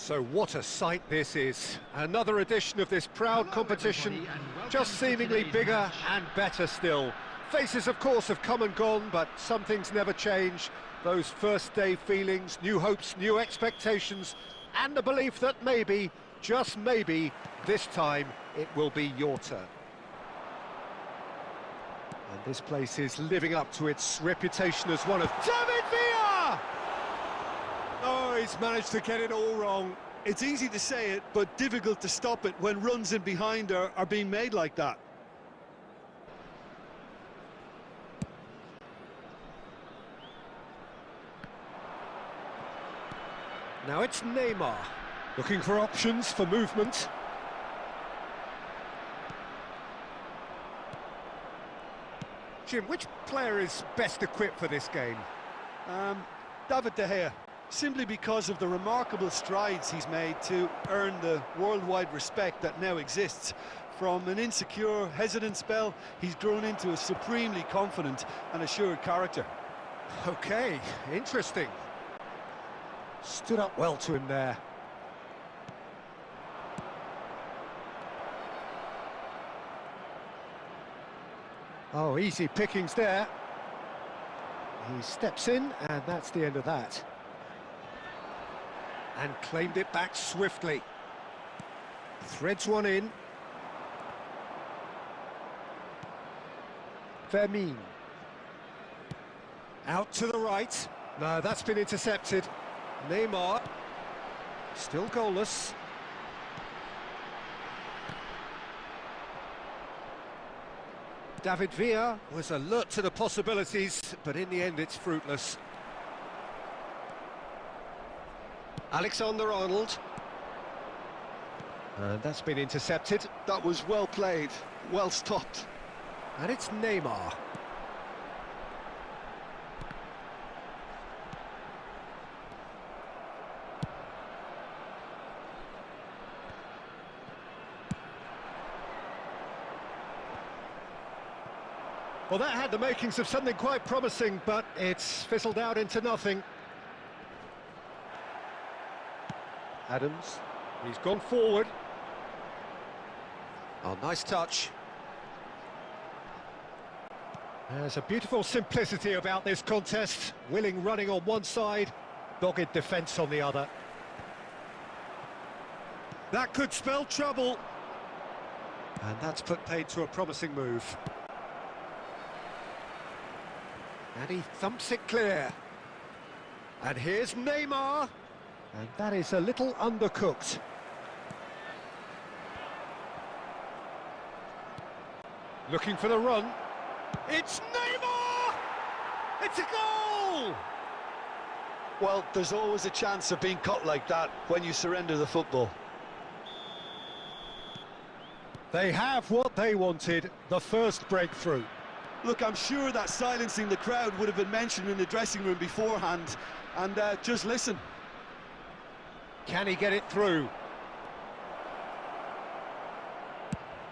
So what a sight this is. Another edition of this proud competition, just seemingly bigger and better still. Faces, of course, have come and gone, but some things never change. Those first day feelings, new hopes, new expectations, and the belief that maybe, just maybe, this time it will be your turn. And this place is living up to its reputation as one of... David Villa! Oh, he's managed to get it all wrong. It's easy to say it, but difficult to stop it when runs in behind are being made like that. Now it's Neymar, looking for options for movement. Jim, which player is best equipped for this game? David De Gea, simply because of the remarkable strides he's made to earn the worldwide respect that now exists. From an insecure, hesitant spell, he's grown into a supremely confident and assured character. Okay, interesting. Stood up well to him there. Oh, easy pickings there. He steps in, and that's the end of that. And claimed it back swiftly. Threads one in. Fermin. Out to the right. No, that's been intercepted. Neymar. Still goalless. David Villa was alert to the possibilities, but in the end it's fruitless. Alexander-Arnold. And that's been intercepted. That was well played, well stopped. And it's Neymar. Well, that had the makings of something quite promising, but it's fizzled out into nothing. Adams, he's gone forward. Oh, nice touch. There's a beautiful simplicity about this contest. Willing running on one side, dogged defence on the other. That could spell trouble. And that's put paid to a promising move. And he thumps it clear. And here's Neymar. And that is a little undercooked. Looking for the run. It's Neymar! It's a goal! Well, there's always a chance of being caught like that when you surrender the football. They have what they wanted, the first breakthrough. Look, I'm sure that silencing the crowd would have been mentioned in the dressing room beforehand. And just listen. Can he get it through?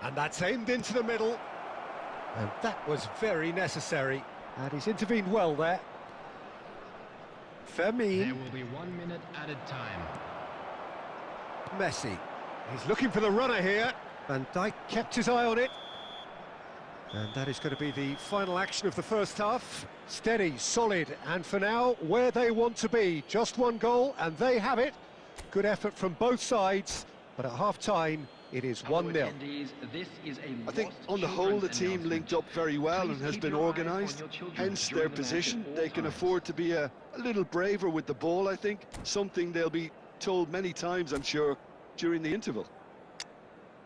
And that's aimed into the middle. And that was very necessary. And he's intervened well there. Fermin. There will be 1 minute added time. Messi. He's looking for the runner here. Van Dijk kept his eye on it. And that is going to be the final action of the first half. Steady, solid, and for now, where they want to be. Just one goal, and they have it. Good effort from both sides, but at half-time, it is 1-0. I think, on the whole, the team linked up very well and has been organised. Hence their position. They can afford to be a little braver with the ball, I think. Something they'll be told many times, I'm sure, during the interval.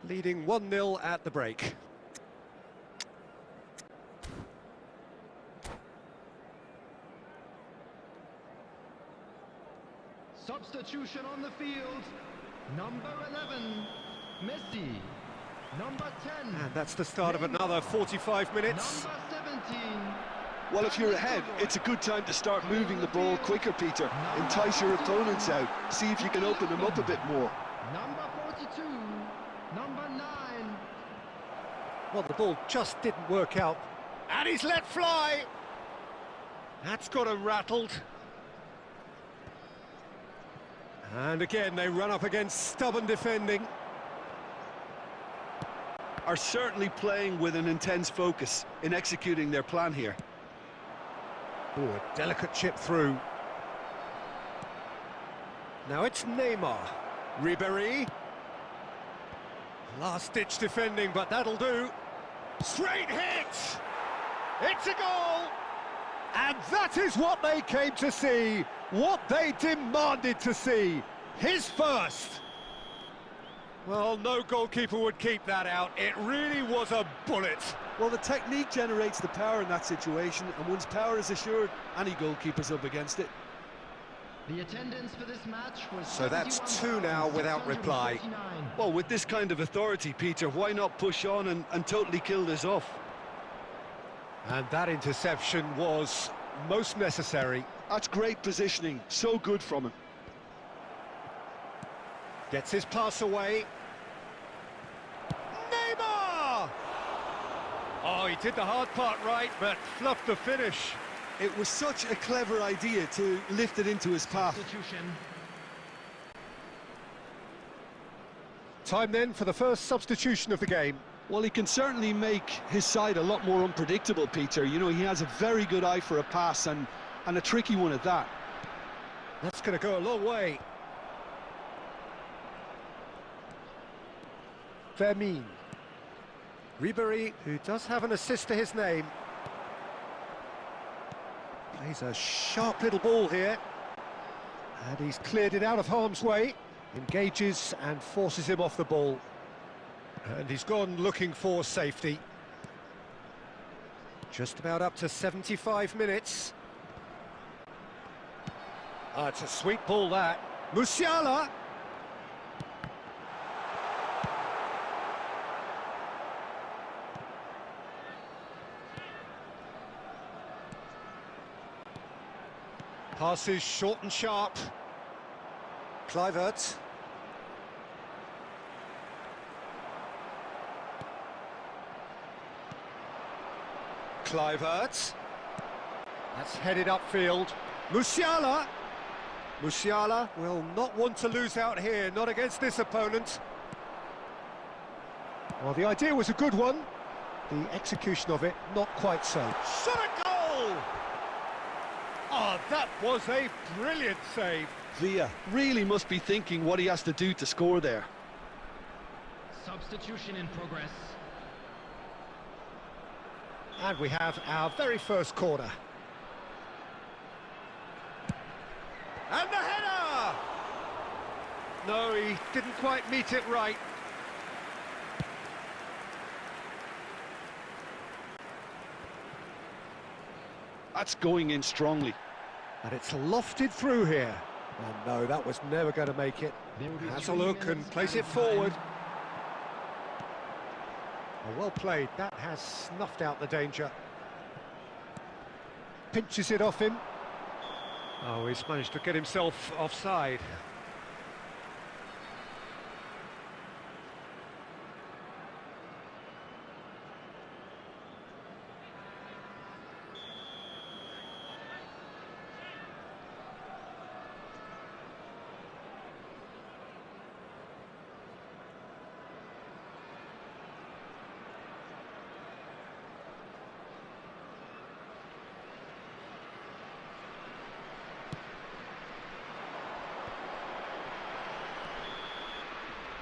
Leading 1-0 at the break. Substitution on the field. Number 11, Messi. Number 10. And that's the start of another 45 minutes. Number 17. Well, if you're ahead, it's a good time to start moving the ball quicker, Peter. Entice your opponents out. See if you can open them up a bit more. Number 42. Number 9. Well, the ball just didn't work out. And he's let fly! That's got him rattled. And again, they run up against stubborn defending. Are certainly playing with an intense focus in executing their plan here. Oh, a delicate chip through. Now it's Neymar. Ribéry. Last-ditch defending, but that'll do. Straight hit! It's a goal! And that is what they came to see, what they demanded to see. His first. Well, no goalkeeper would keep that out. It really was a bullet. Well, the technique generates the power in that situation, and once power is assured, any goalkeeper's up against it. The attendance for this match was So that's 2 now without reply. Well, with this kind of authority, Peter, why not push on and totally kill this off? And that interception was most necessary. That's great positioning, so good from him. Gets his pass away. Neymar! Oh, he did the hard part right, but fluffed the finish. It was such a clever idea to lift it into his path. Substitution. Time then for the first substitution of the game. Well, he can certainly make his side a lot more unpredictable, Peter. You know, he has a very good eye for a pass and a tricky one at that. That's going to go a long way. Vermin. Ribéry, who does have an assist to his name. Plays a sharp little ball here. And he's cleared it out of harm's way. Engages and forces him off the ball. And he's gone looking for safety. Just about up to 75 minutes. Ah, it's a sweet ball, that. Musiala! Passes short and sharp. Kluivert. Kluivert. That's headed upfield. Musiala. Musiala will not want to lose out here, not against this opponent. Well, the idea was a good one. The execution of it, not quite so. Shot a goal! Oh, that was a brilliant save. Villa really must be thinking what he has to do to score there. Substitution in progress. And we have our very first corner. And the header! No, he didn't quite meet it right. That's going in strongly. And it's lofted through here. And no, that was never going to make it. Has a look and place it forward. Oh, well played. That has snuffed out the danger. Pinches it off him. Oh, he's managed to get himself offside.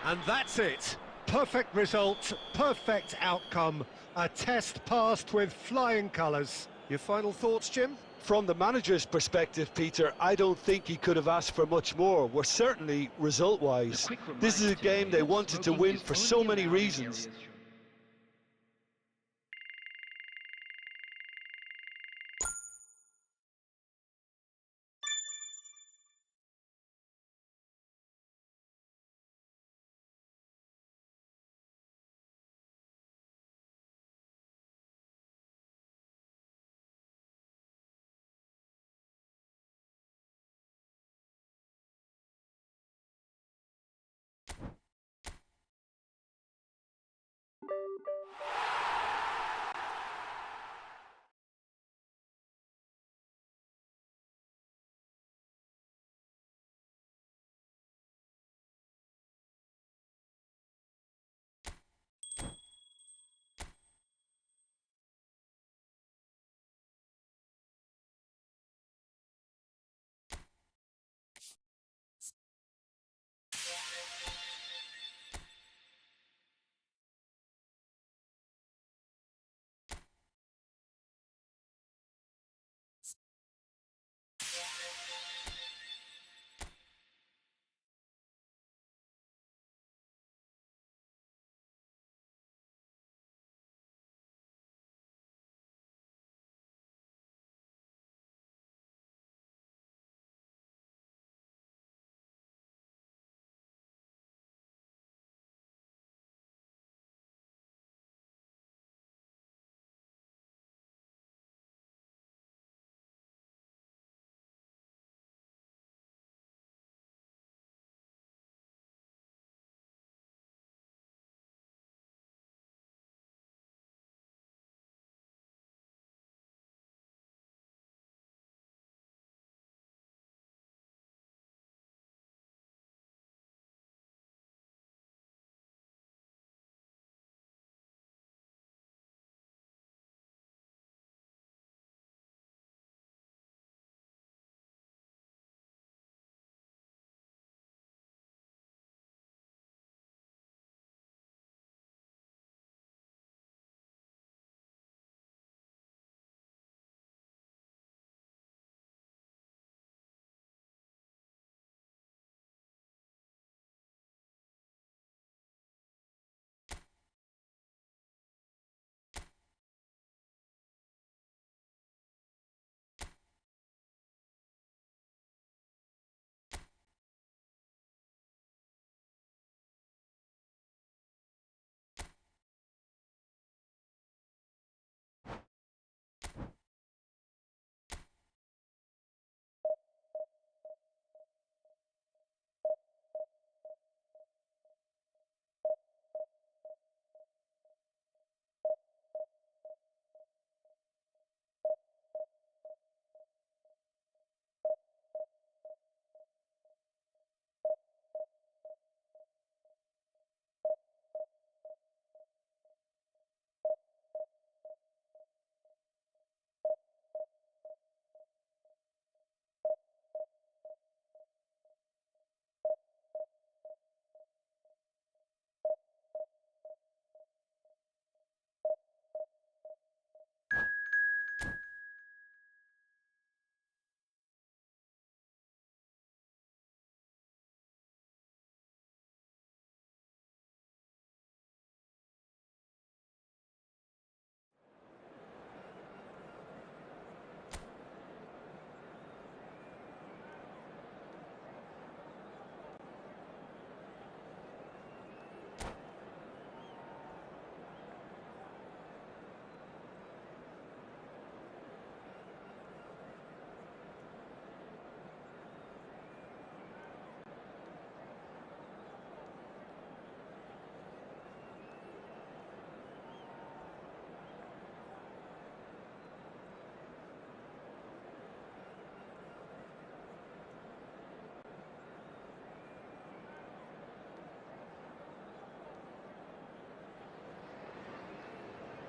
And that's it. Perfect result, perfect outcome. A test passed with flying colours. Your final thoughts, Jim? From the manager's perspective, Peter, I don't think he could have asked for much more. We're certainly result-wise. This is a game they wanted to win for so many reasons.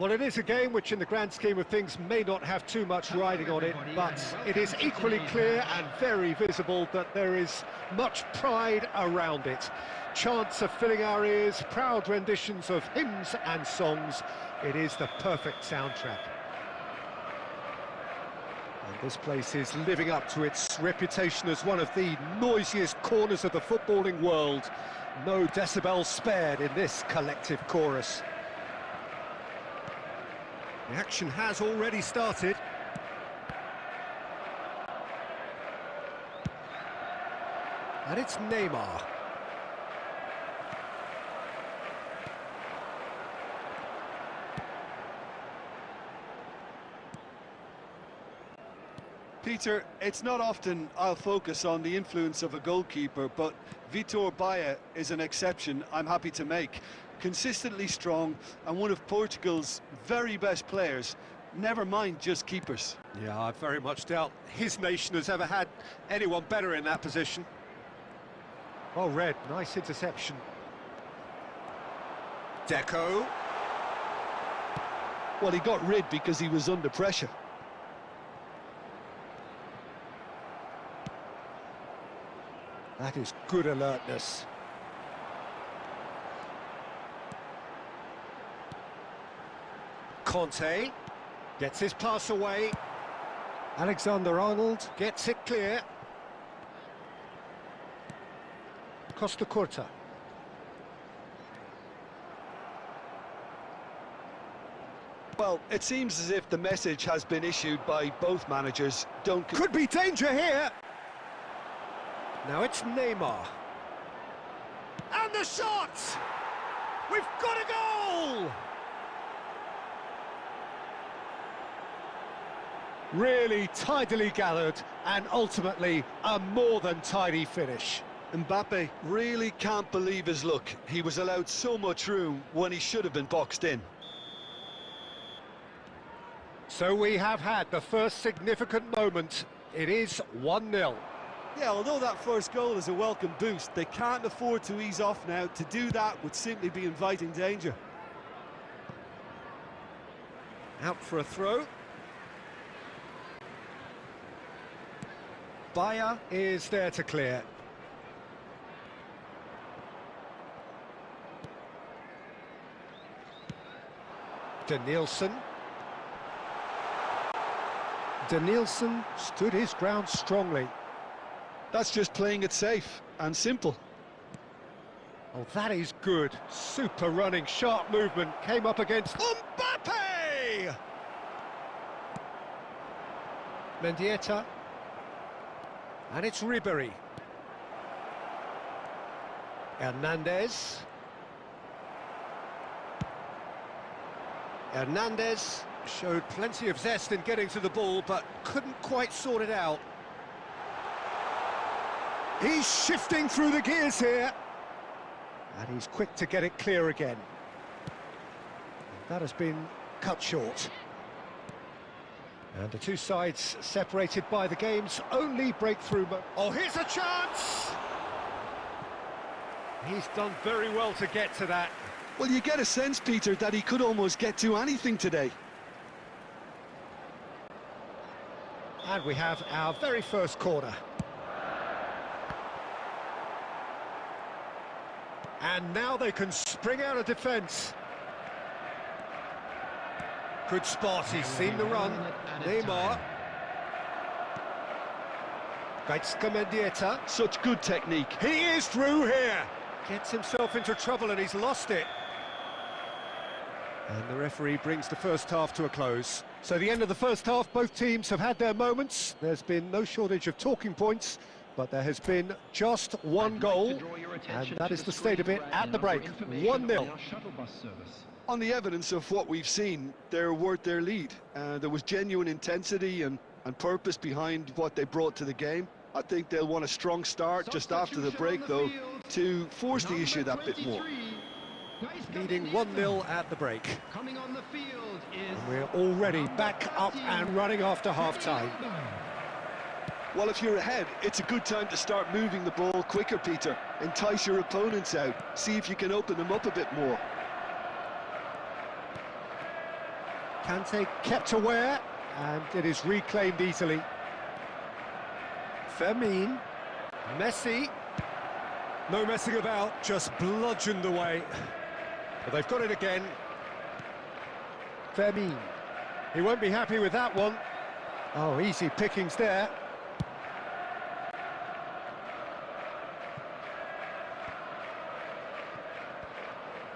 Well, it is a game which in the grand scheme of things may not have too much riding on it, but it is equally clear and very visible that there is much pride around it. Chants are filling our ears, proud renditions of hymns and songs. It is the perfect soundtrack. And this place is living up to its reputation as one of the noisiest corners of the footballing world. No decibels spared in this collective chorus. The action has already started. And it's Neymar. Peter, it's not often I'll focus on the influence of a goalkeeper, but Vitor Baía is an exception I'm happy to make. Consistently strong and one of Portugal's very best players, never mind just keepers. Yeah, I very much doubt his nation has ever had anyone better in that position. Oh, Red, nice interception. Deco. Well, he got rid because he was under pressure. That is good alertness. Conte gets his pass away. Alexander-Arnold gets it clear. Costa Curta. Well, it seems as if the message has been issued by both managers. Could be danger here. Now it's Neymar. And the shot! We've got a goal! Really tidily gathered and ultimately a more than tidy finish. Mbappe really can't believe his luck. He was allowed so much room when he should have been boxed in. So we have had the first significant moment. It is 1-0. Yeah, although that first goal is a welcome boost, they can't afford to ease off now. To do that would simply be inviting danger. Out for a throw. Baía is there to clear. Denilson. Denilson stood his ground strongly. That's just playing it safe and simple. Oh, that is good. Super running, sharp movement. Came up against Mbappe! Mendieta. And it's Ribery. Hernandez. Hernandez showed plenty of zest in getting to the ball, but couldn't quite sort it out. He's shifting through the gears here. And he's quick to get it clear again. That has been cut short. And the two sides separated by the game's only breakthrough. Oh, here's a chance! He's done very well to get to that. Well, you get a sense, Peter, that he could almost get to anything today. And we have our very first corner. And now they can spring out of defence. Good spot, he's seen the run. Neymar. Gaizka Mendieta. Such good technique. He is through here. Gets himself into trouble and he's lost it. And the referee brings the first half to a close. So the end of the first half, both teams have had their moments. There's been no shortage of talking points, but there has been just one goal, and that is the state of it at the break. 1-0. On the evidence of what we've seen, they're worth their lead. There was genuine intensity and purpose behind what they brought to the game. I think they'll want a strong start just after the break, though, to force the issue that bit more. Leading 1-0 at the break. Coming on the field is... And we're already back up and running after half-time. Well, if you're ahead, it's a good time to start moving the ball quicker, Peter. Entice your opponents out. See if you can open them up a bit more. Kante kept aware, and it is reclaimed easily. Fermin, Messi, no messing about, just bludgeoned away. But they've got it again. Fermin, he won't be happy with that one. Oh, easy pickings there.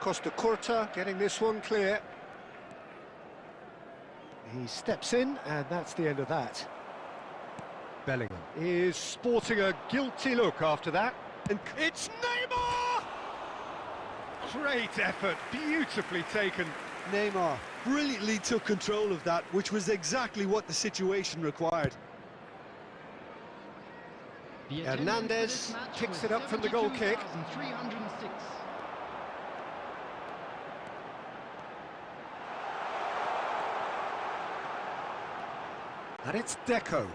Costa Curta getting this one clear. He steps in, and that's the end of that. Bellingham is sporting a guilty look after that. And it's Neymar! Great effort, beautifully taken. Neymar brilliantly took control of that, which was exactly what the situation required. Hernandez picks it up from the goal kick. 72,306. And it's Deco.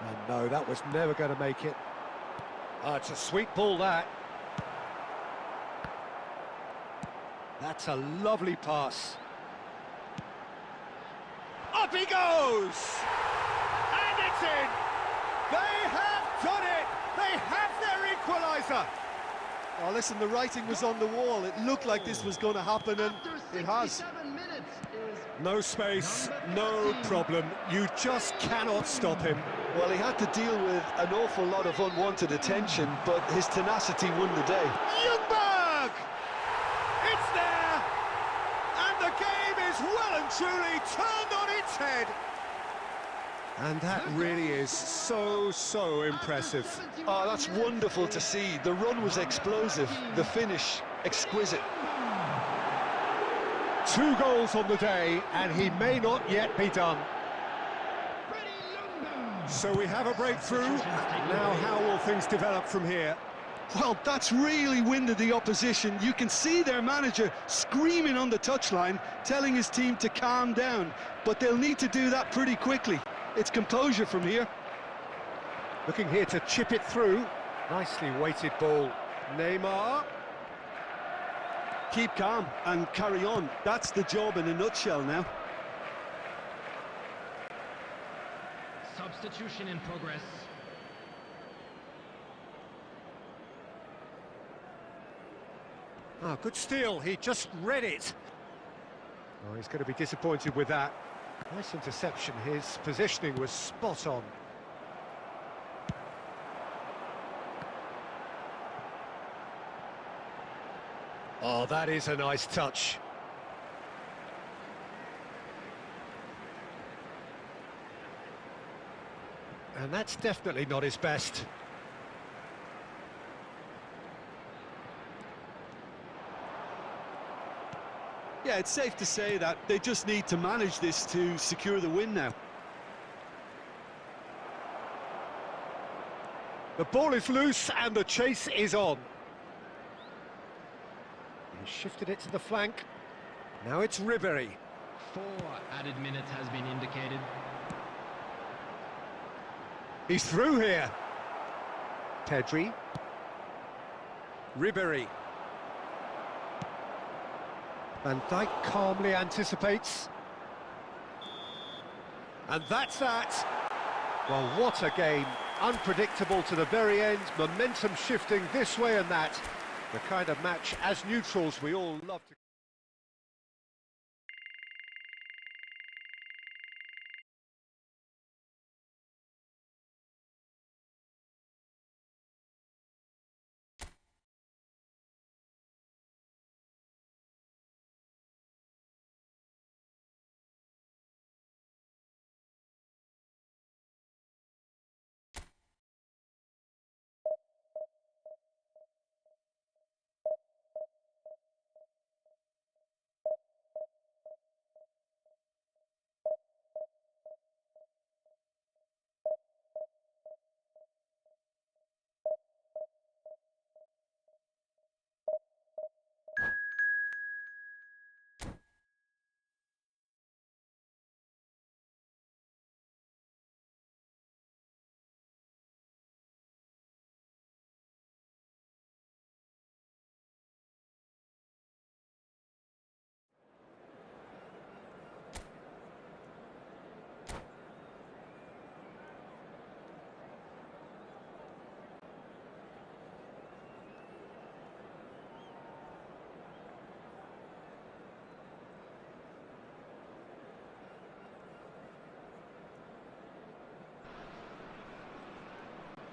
And no, that was never going to make it. Oh, it's a sweet ball, that. That's a lovely pass. Up he goes! And it's in! They have done it! They have their equaliser! Oh, listen, the writing was on the wall. It looked like this was going to happen, and After it has. 67 minutes is No space, no problem. You just cannot stop him. Well, he had to deal with an awful lot of unwanted attention, but his tenacity won the day. Ljungberg! It's there! And the game is well and truly turned on its head. And that really is so impressive. Oh, that's wonderful to see. The run was explosive, the finish exquisite. 2 goals on the day, and he may not yet be done. So we have a breakthrough. Now how will things develop from here? Well, that's really winded the opposition. You can see their manager screaming on the touchline, telling his team to calm down, but they'll need to do that pretty quickly. It's composure from here. Looking here to chip it through. Nicely weighted ball. Neymar. Keep calm and carry on. That's the job in a nutshell now. substitution in progress. Oh, good steal, he just read it. Oh, he's going to be disappointed with that. Nice interception, his positioning was spot on. Oh, that is a nice touch. And that's definitely not his best. Yeah, it's safe to say that they just need to manage this to secure the win now. The ball is loose and the chase is on. He shifted it to the flank. Now it's Ribéry. 4 added minutes has been indicated. He's through here. Pedri. Ribéry. Van Dijk calmly anticipates. And that's that. Well, what a game. Unpredictable to the very end, momentum shifting this way and that. The kind of match, as neutrals, we all love to...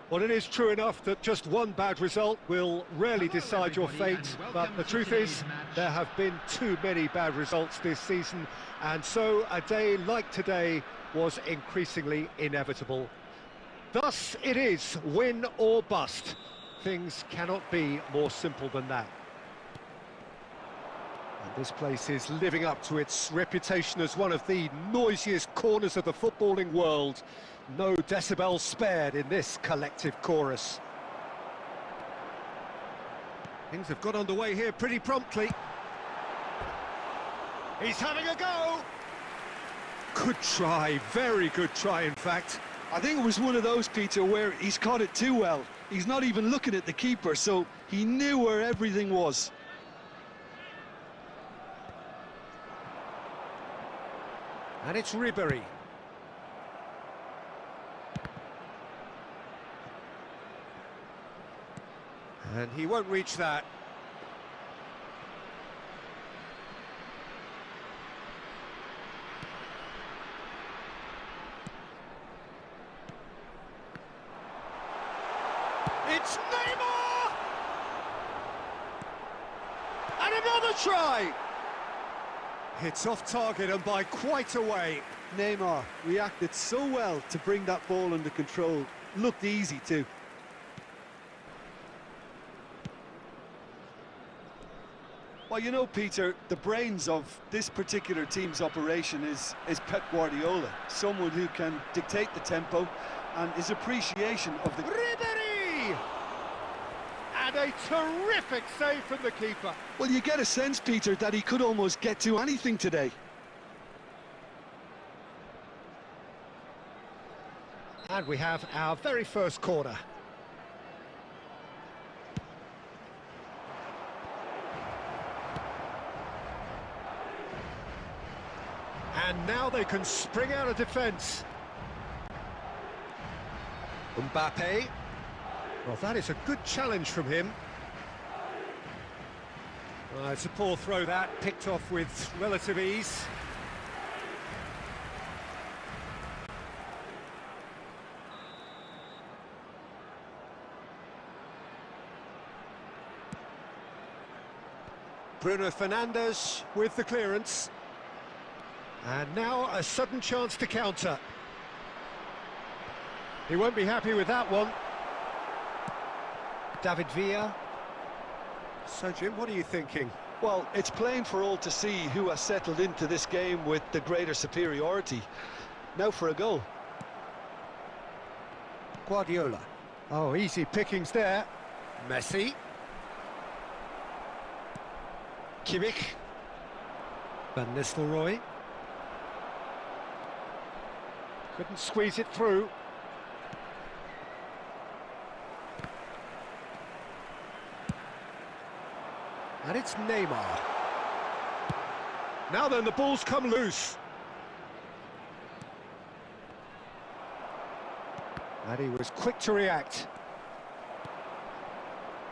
Well, it is true enough that just one bad result will rarely decide your fate, but the truth is, there have been too many bad results this season, and so a day like today was increasingly inevitable. Thus it is win or bust. Things cannot be more simple than that. And this place is living up to its reputation as one of the noisiest corners of the footballing world. No decibels spared in this collective chorus. Things have got underway here pretty promptly. He's having a go! Good try, very good try in fact. I think it was one of those, Peter, where he's caught it too well. He's not even looking at the keeper, so he knew where everything was. And it's Ribéry. And he won't reach that. It's Neymar! And another try! It's off target and by quite a way. Neymar reacted so well to bring that ball under control. Looked easy too. Well, you know, Peter, the brains of this particular team's operation is Pep Guardiola, someone who can dictate the tempo and his appreciation of the... Ribéry! And a terrific save from the keeper. Well, you get a sense, Peter, that he could almost get to anything today. And we have our very first corner. And now they can spring out of defence. Mbappe. Well, that is a good challenge from him. It's a poor throw that, picked off with relative ease. Bruno Fernandes with the clearance. And now a sudden chance to counter. He won't be happy with that one. David Villa. So, Jim, what are you thinking? Well, it's plain for all to see who has settled into this game with the greater superiority. Now for a goal. Guardiola. Oh, easy pickings there. Messi. Kimmich. Van Nistelrooy. Couldn't squeeze it through. And it's Neymar. Now then, the ball's come loose. And he was quick to react.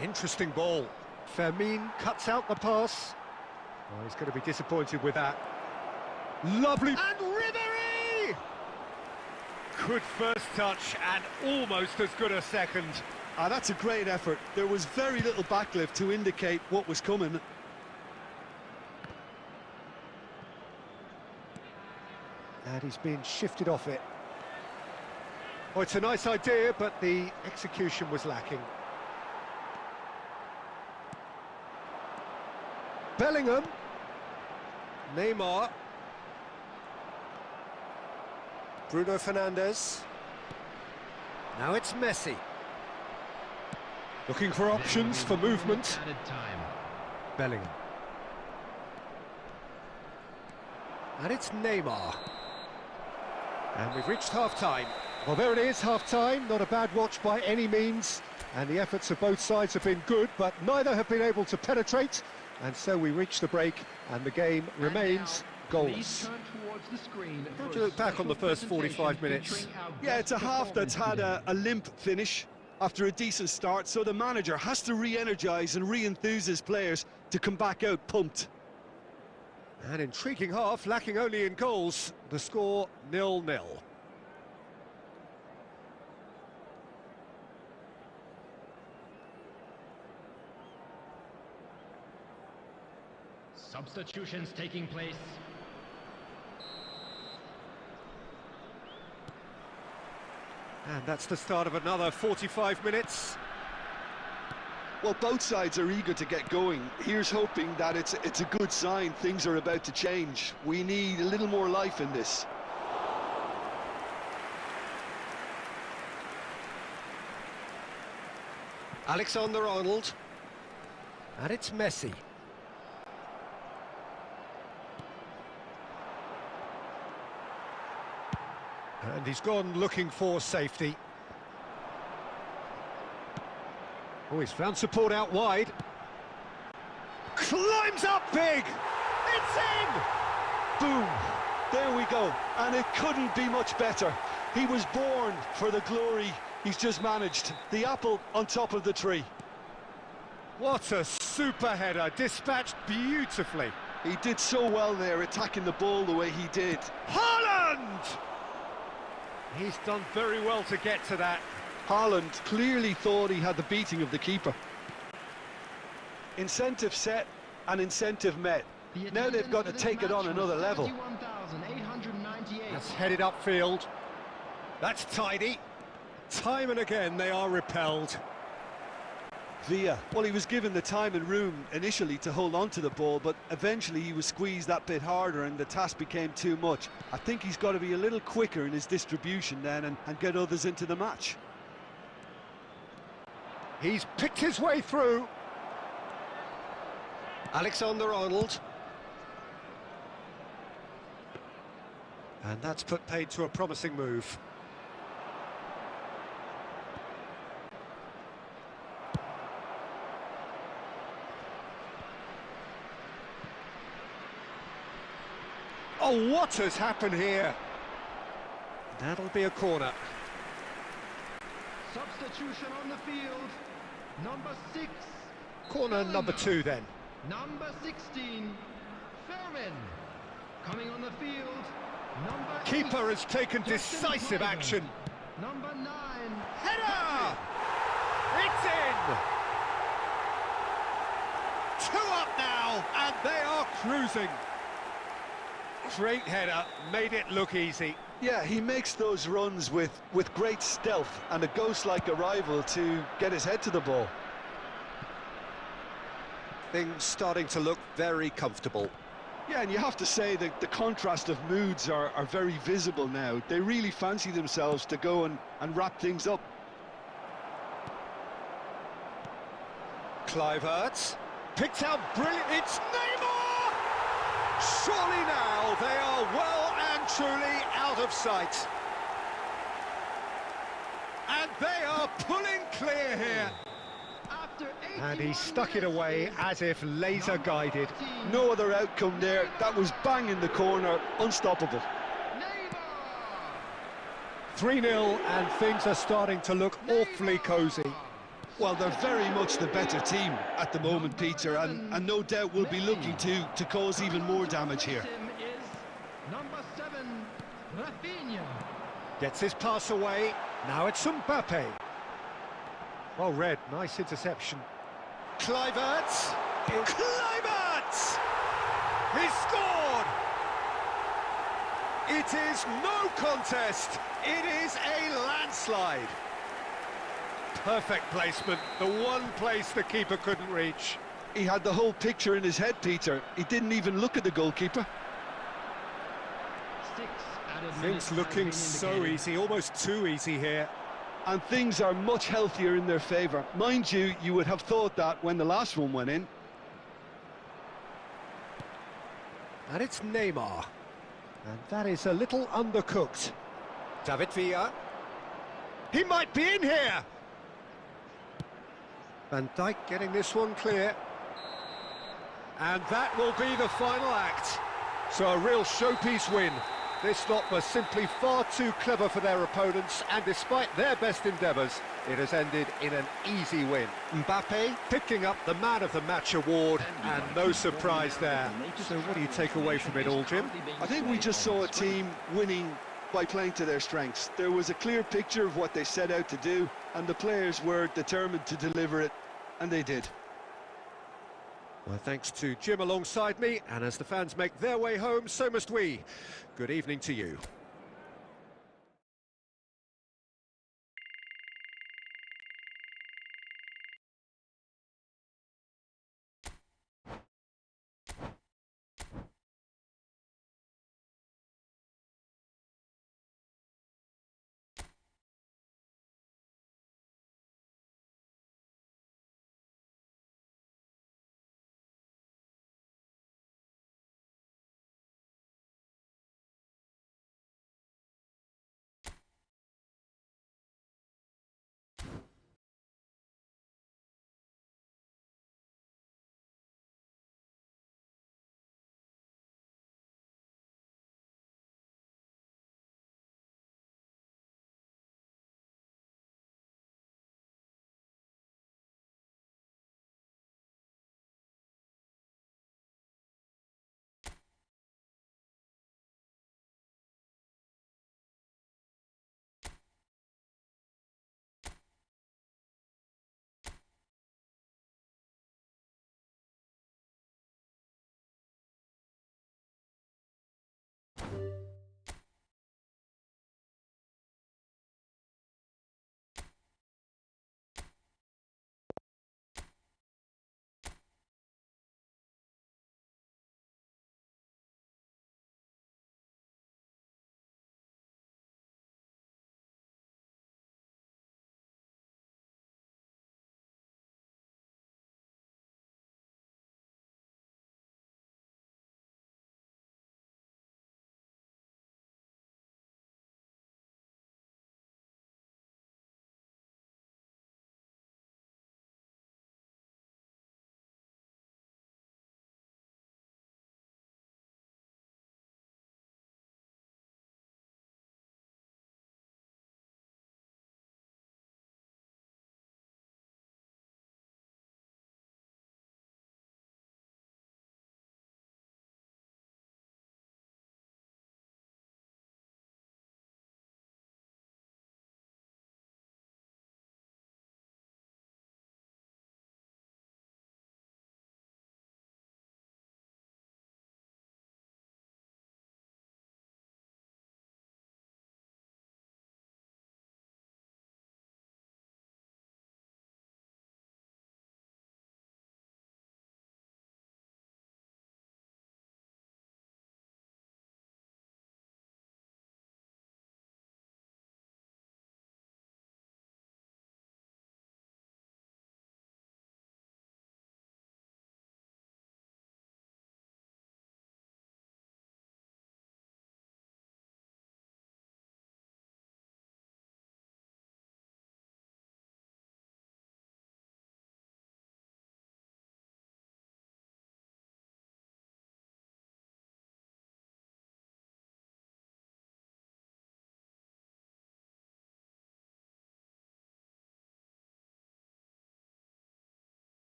Interesting ball. Fermin cuts out the pass. Oh, he's going to be disappointed with that. Lovely. And Ribéry! Good first touch and almost as good a second. That's a great effort. There was very little backlift to indicate what was coming. And he's been shifted off it. Oh, it's a nice idea, but the execution was lacking. Bellingham. Neymar. Bruno Fernandes. Now it's Messi. Looking for options for movement. Bellingham. And it's Neymar. And we've reached half-time. Well, there it is, half-time. Not a bad watch by any means. And the efforts of both sides have been good, but neither have been able to penetrate. And so we reach the break, and the game remains goalless. How do you look back on the first 45 minutes? Yeah, it's a half that's had a limp finish after a decent start, so the manager has to re-energise and re-enthuse his players to come back out pumped. An intriguing half, lacking only in goals. The score 0-0. Substitutions taking place. And that's the start of another 45 minutes. Well, both sides are eager to get going. Here's hoping that it's a good sign. Things are about to change. We need a little more life in this. Alexander-Arnold. And it's Messi. And he's gone looking for safety. Oh, he's found support out wide. Climbs up big! It's in! Boom! There we go. And it couldn't be much better. He was born for the glory he's just managed. The apple on top of the tree. What a super header, dispatched beautifully. He did so well there, attacking the ball the way he did. Haaland! He's done very well to get to that. Haaland clearly thought he had the beating of the keeper. Incentive set and incentive met. Now they've got to take it on another level. That's headed upfield. That's tidy. Time and again they are repelled. Villa, well, he was given the time and room initially to hold on to the ball, but eventually he was squeezed that bit harder and the task became too much. I think he's got to be a little quicker in his distribution then and get others into the match. He's picked his way through. Alexander-Arnold. And that's put paid to a promising move. Oh, what has happened here? That'll be a corner. Substitution on the field. Number 6. Corner number 2 then. Number 16. Fermin. Coming on the field. Number Keeper 8, has taken Justin decisive Kluivert. action. Number 9. Header! It's in! 2 up now, and they are cruising. Great header, made it look easy. Yeah, he makes those runs with great stealth and a ghost-like arrival to get his head to the ball. Things starting to look very comfortable. Yeah, and you have to say that the contrast of moods are very visible now. They really fancy themselves to go and wrap things up. Kluivert picked out brilliant. It's Neymar! Surely now they are well and truly out of sight. And they are pulling clear here. And he stuck it away as if laser guided. No other outcome there. That was bang in the corner, unstoppable. 3-0 and things are starting to look awfully cosy. Well, they're very much the better team at the moment, Peter, and no doubt will be looking to cause even more damage here. Number 7, Rafinha. Gets his pass away. Now it's Mbappe. Well read, nice interception. Kluivert! Kluivert! He scored! It is no contest. It is a landslide. Perfect placement, the one place the keeper couldn't reach. He had the whole picture in his head, Peter. He didn't even look at the goalkeeper. 6 added minutes Things has looking been so indicated. easy, almost too easy here. And things are much healthier in their favour. Mind you, you would have thought that when the last one went in. And it's Neymar. And that is a little undercooked. David Villa. He might be in here! Van Dijk getting this one clear. And that will be the final act. So a real showpiece win. This lot was simply far too clever for their opponents, and despite their best endeavours, it has ended in an easy win. Mbappe picking up the Man of the Match award, and no surprise there. So what do you take away from it all, Jim? I think we just saw a team winning by playing to their strengths. There was a clear picture of what they set out to do, and the players were determined to deliver it, and they did. Well, thanks to Jim alongside me, and as the fans make their way home, so must we. Good evening to you.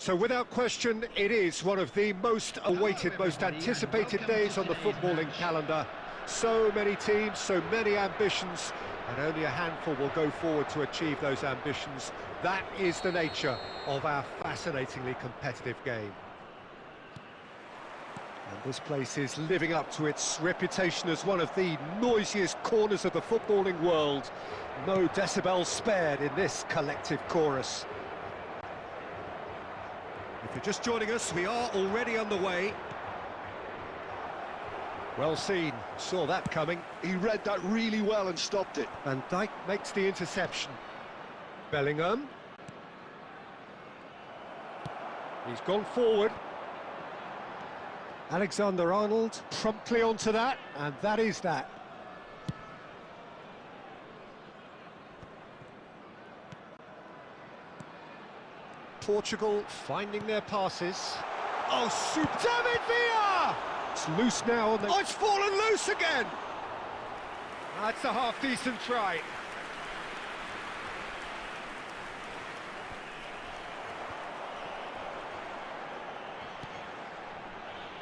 So without question, it is one of the most awaited, most anticipated days on the footballing calendar. So many teams, so many ambitions, and only a handful will go forward to achieve those ambitions. That is the nature of our fascinatingly competitive game. And this place is living up to its reputation as one of the noisiest corners of the footballing world. No decibels spared in this collective chorus. If you're just joining us, we are already underway. Well seen, saw that coming. He read that really well and stopped it. Van Dijk makes the interception. Bellingham. He's gone forward. Alexander-Arnold promptly onto that, and that is that. Portugal finding their passes. Oh, super! David Villa! It's loose now on the... Oh, it's fallen loose again! That's a half-decent try.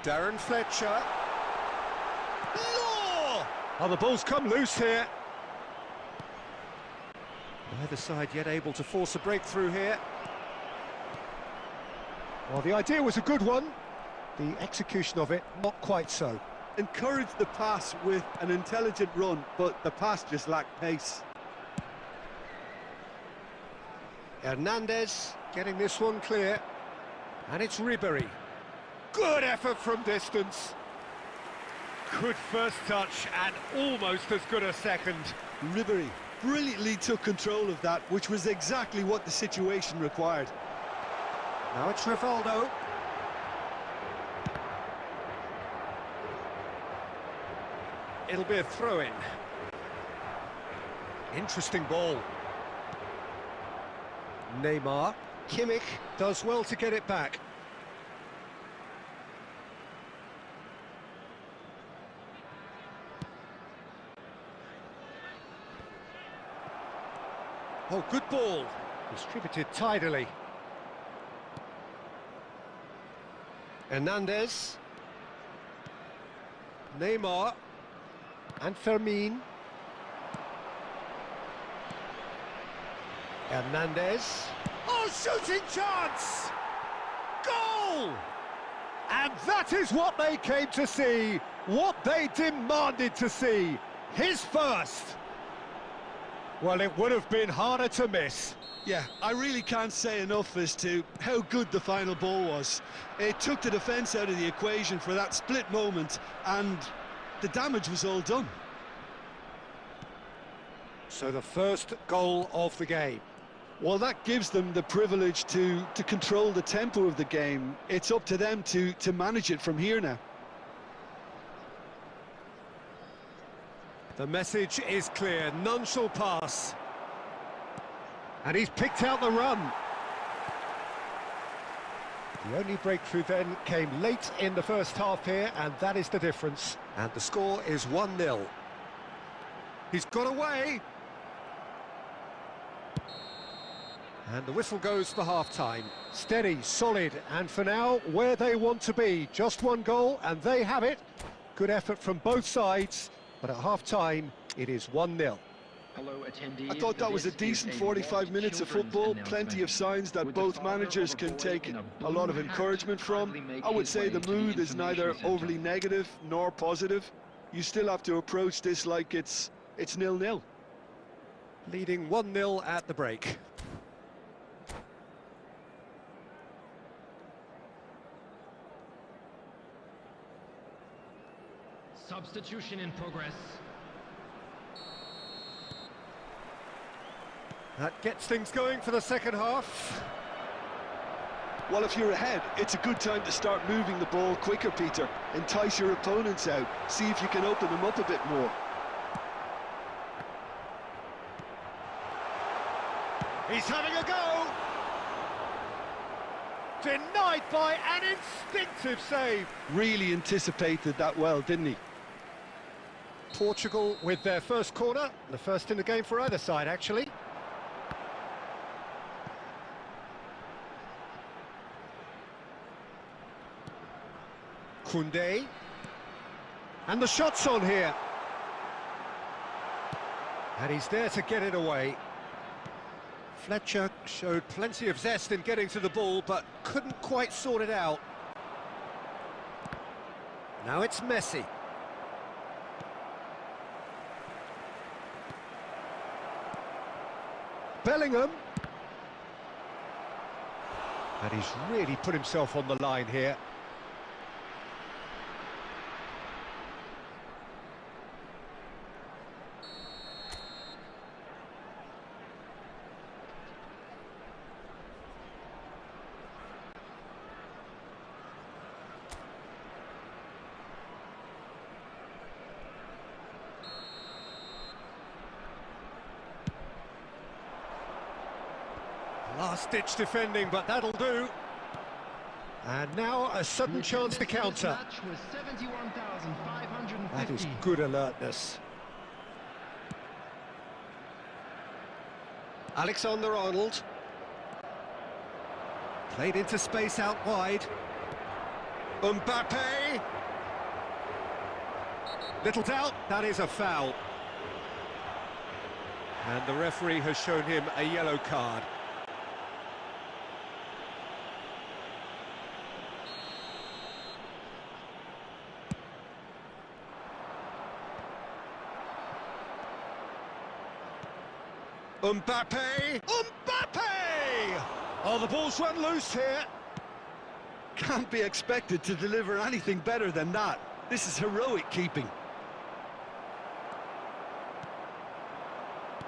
Darren Fletcher. Law! Oh, the ball's come loose here. Neither side yet able to force a breakthrough here. Well, the idea was a good one. The execution of it, not quite so. Encouraged the pass with an intelligent run, but the pass just lacked pace. Hernandez getting this one clear. And it's Ribéry. Good effort from distance. Good first touch and almost as good a second. Ribéry brilliantly took control of that, which was exactly what the situation required. Now it's Rivaldo. It'll be a throw-in. Interesting ball. Neymar. Kimmich does well to get it back. Oh, good ball. Distributed tidily. Hernandez. Neymar. And Fermin. Hernandez. Oh, shooting chance! Goal! And that is what they came to see, what they demanded to see. His first. Well, it would have been harder to miss. Yeah, I really can't say enough as to how good the final ball was. It took the defence out of the equation for that split moment, and the damage was all done. So the first goal of the game. Well, that gives them the privilege to control the tempo of the game. It's up to them to manage it from here now. The message is clear, none shall pass. And he's picked out the run. The only breakthrough then came late in the first half here, and that is the difference. And the score is 1-0. He's got away. And the whistle goes for half-time. Steady, solid, and for now, where they want to be. Just one goal, and they have it. Good effort from both sides, but at half-time, it is 1-0. I thought that was a decent 45 minutes of football, plenty of signs that both managers can take a lot of encouragement from. I would say the mood is neither overly negative nor positive. You still have to approach this like it's 0-0. Leading 1-0 at the break. Substitution in progress. That gets things going for the second half. Well, if you're ahead, it's a good time to start moving the ball quicker, Peter. Entice your opponents out. See if you can open them up a bit more. He's having a go. Denied by an instinctive save. Really anticipated that well, didn't he? Portugal with their first corner, the first in the game for either side, actually. Koundé. And the shot's on here. And he's there to get it away. Fletcher showed plenty of zest in getting to the ball, but couldn't quite sort it out. Now it's Messi. Bellingham. And he's really put himself on the line here. Last-ditch defending, but that'll do. And now a sudden chance to counter. That is good alertness. Alexander-Arnold. Played into space out wide. Mbappe. Little doubt, that is a foul. And the referee has shown him a yellow card. Mbappe! Mbappe! Oh, the ball's run loose here. Can't be expected to deliver anything better than that. This is heroic keeping.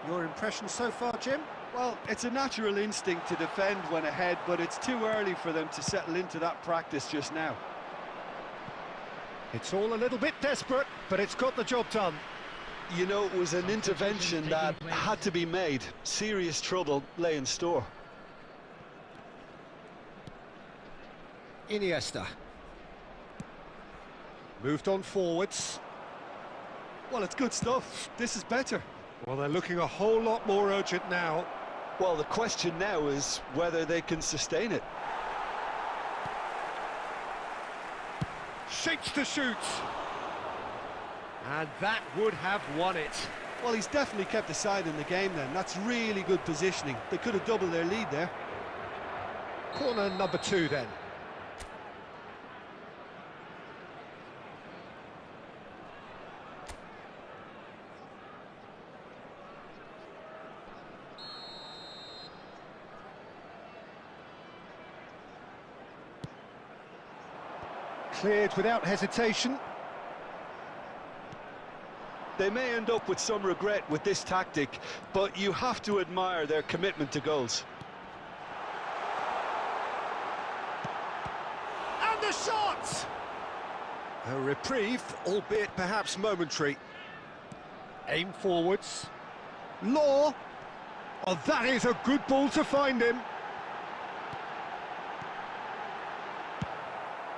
Your impression so far, Jim? Well, it's a natural instinct to defend when ahead, but it's too early for them to settle into that practice just now. It's all a little bit desperate, but it's got the job done. You know, it was an intervention that had to be made. Serious trouble lay in store. Iniesta. Moved on forwards. Well, it's good stuff. This is better. Well, they're looking a whole lot more urgent now. Well, the question now is whether they can sustain it. Shapes to shoot. And that would have won it. Well, he's definitely kept the side in the game then. That's really good positioning. They could have doubled their lead there. Corner number 2 then. Cleared without hesitation. They may end up with some regret with this tactic, but you have to admire their commitment to goals. And the shot! A reprieve, albeit perhaps momentary. Aim forwards. Law. Oh, that is a good ball to find him.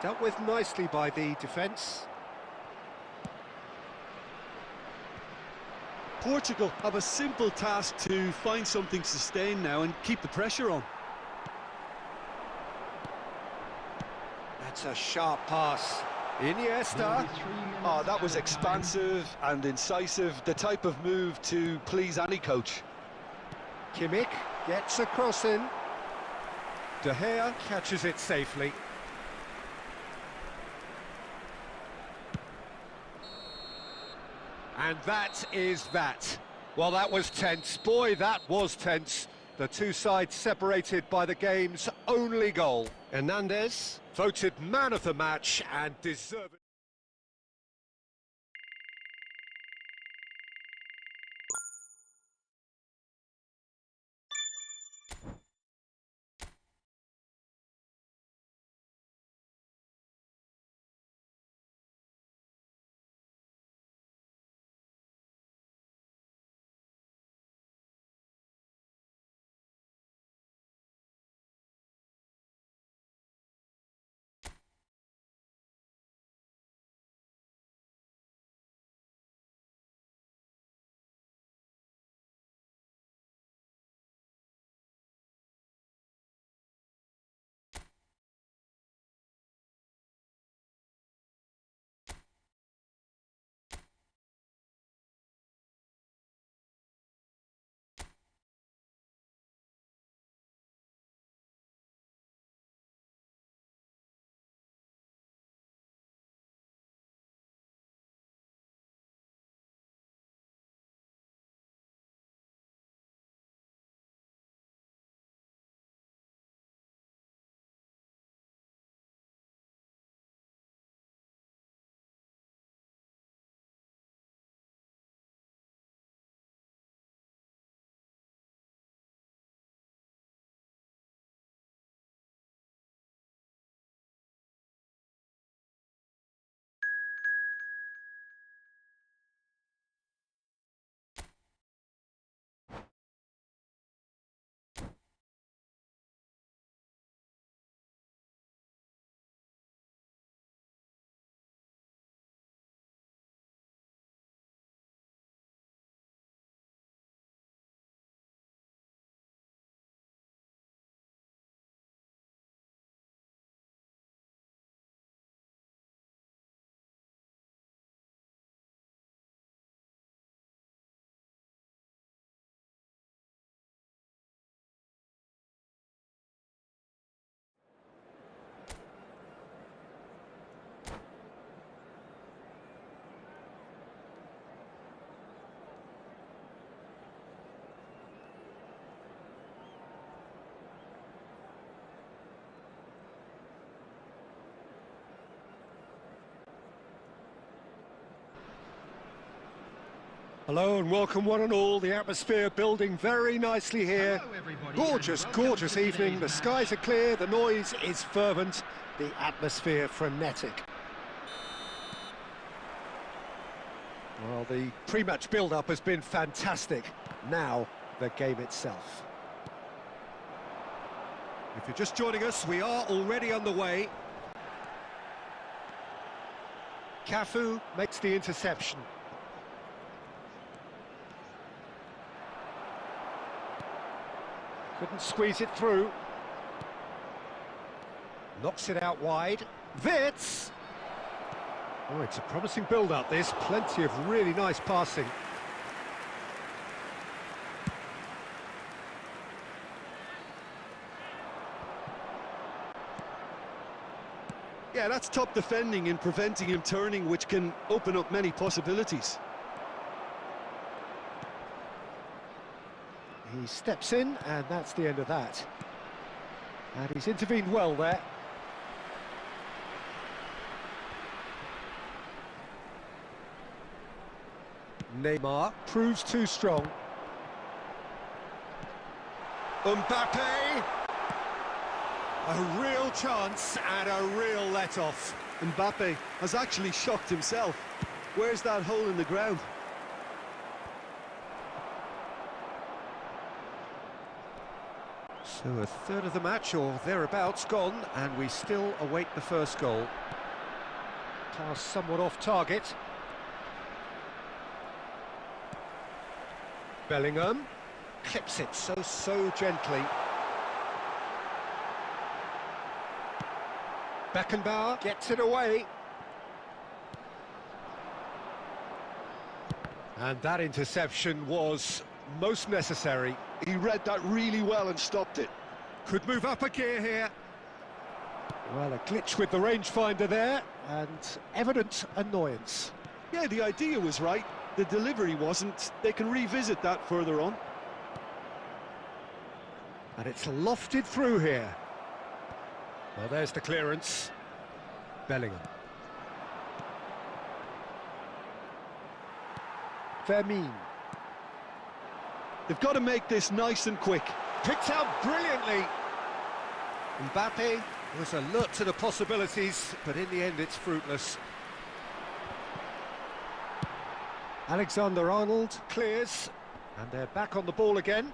Dealt with nicely by the defence. Portugal have a simple task to find something sustained now and keep the pressure on. That's a sharp pass. Iniesta. Oh, that was expansive and incisive, the type of move to please any coach. Kimmich gets a cross in. De Gea catches it safely. And that is that. Well, that was tense. Boy, that was tense. The two sides separated by the game's only goal. Hernandez voted man of the match and deserved. Hello and welcome one and all. The atmosphere building very nicely here. Hello, everybody, Gorgeous, and welcome gorgeous to evening. The today's skies are clear, the noise is fervent, the atmosphere frenetic. Well, the pre-match build-up has been fantastic. Now, the game itself. If you're just joining us, we are already underway. Cafu makes the interception. Couldn't squeeze it through. Knocks it out wide. Wirtz! Oh, it's a promising build-up, this. Plenty of really nice passing. Yeah, that's top defending and preventing him turning, which can open up many possibilities. He steps in, and that's the end of that. And he's intervened well there. Neymar proves too strong. Mbappe! A real chance and a real let-off. Mbappe has actually shocked himself. Where's that hole in the ground? So a third of the match, or thereabouts, gone, and we still await the first goal. Pass somewhat off target. Bellingham clips it so gently. Beckenbauer gets it away. And that interception was most necessary. He read that really well and stopped it. Could move up a gear here. Well, a glitch with the rangefinder there, and evident annoyance. Yeah, the idea was right. The delivery wasn't. They can revisit that further on. And it's lofted through here. Well, there's the clearance. Bellingham. Vermeer. They've got to make this nice and quick. Picked out brilliantly. Mbappe was alert to the possibilities, but in the end it's fruitless. Alexander-Arnold clears, and they're back on the ball again.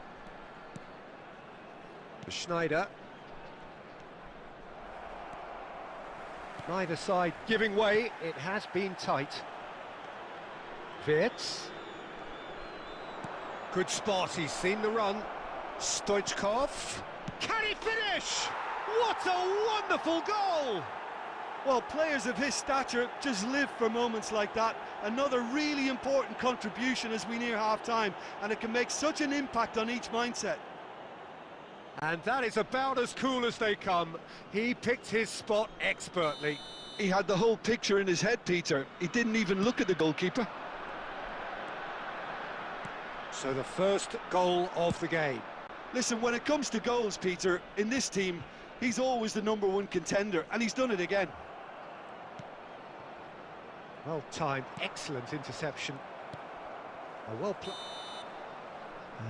Schneider. Neither side giving way, it has been tight. Wirtz. Good spot, he's seen the run. Stoichkov. Can he finish? What a wonderful goal! Well, players of his stature just live for moments like that. Another really important contribution as we near half-time, and it can make such an impact on each mindset. And that is about as cool as they come. He picked his spot expertly. He had the whole picture in his head, Peter. He didn't even look at the goalkeeper. So the first goal of the game. Listen, when it comes to goals, Peter, in this team, he's always the #1 contender, and he's done it again. Well timed, excellent interception. A well played.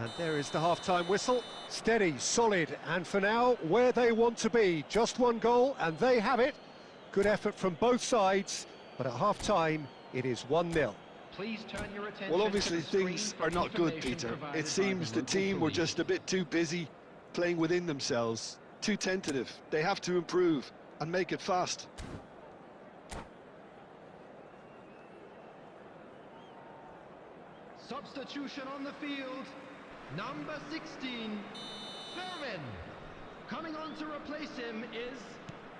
And there is the half-time whistle. Steady, solid, and for now, where they want to be. Just one goal, and they have it. Good effort from both sides, but at half-time, it is 1-0. Please turn your attention. Well, obviously to the screen things for are not good, information Peter. provided It seems by the team were police. just a bit too busy playing within themselves, too tentative. They have to improve and make it fast. Substitution on the field. Number 16, Fermin. Coming on to replace him is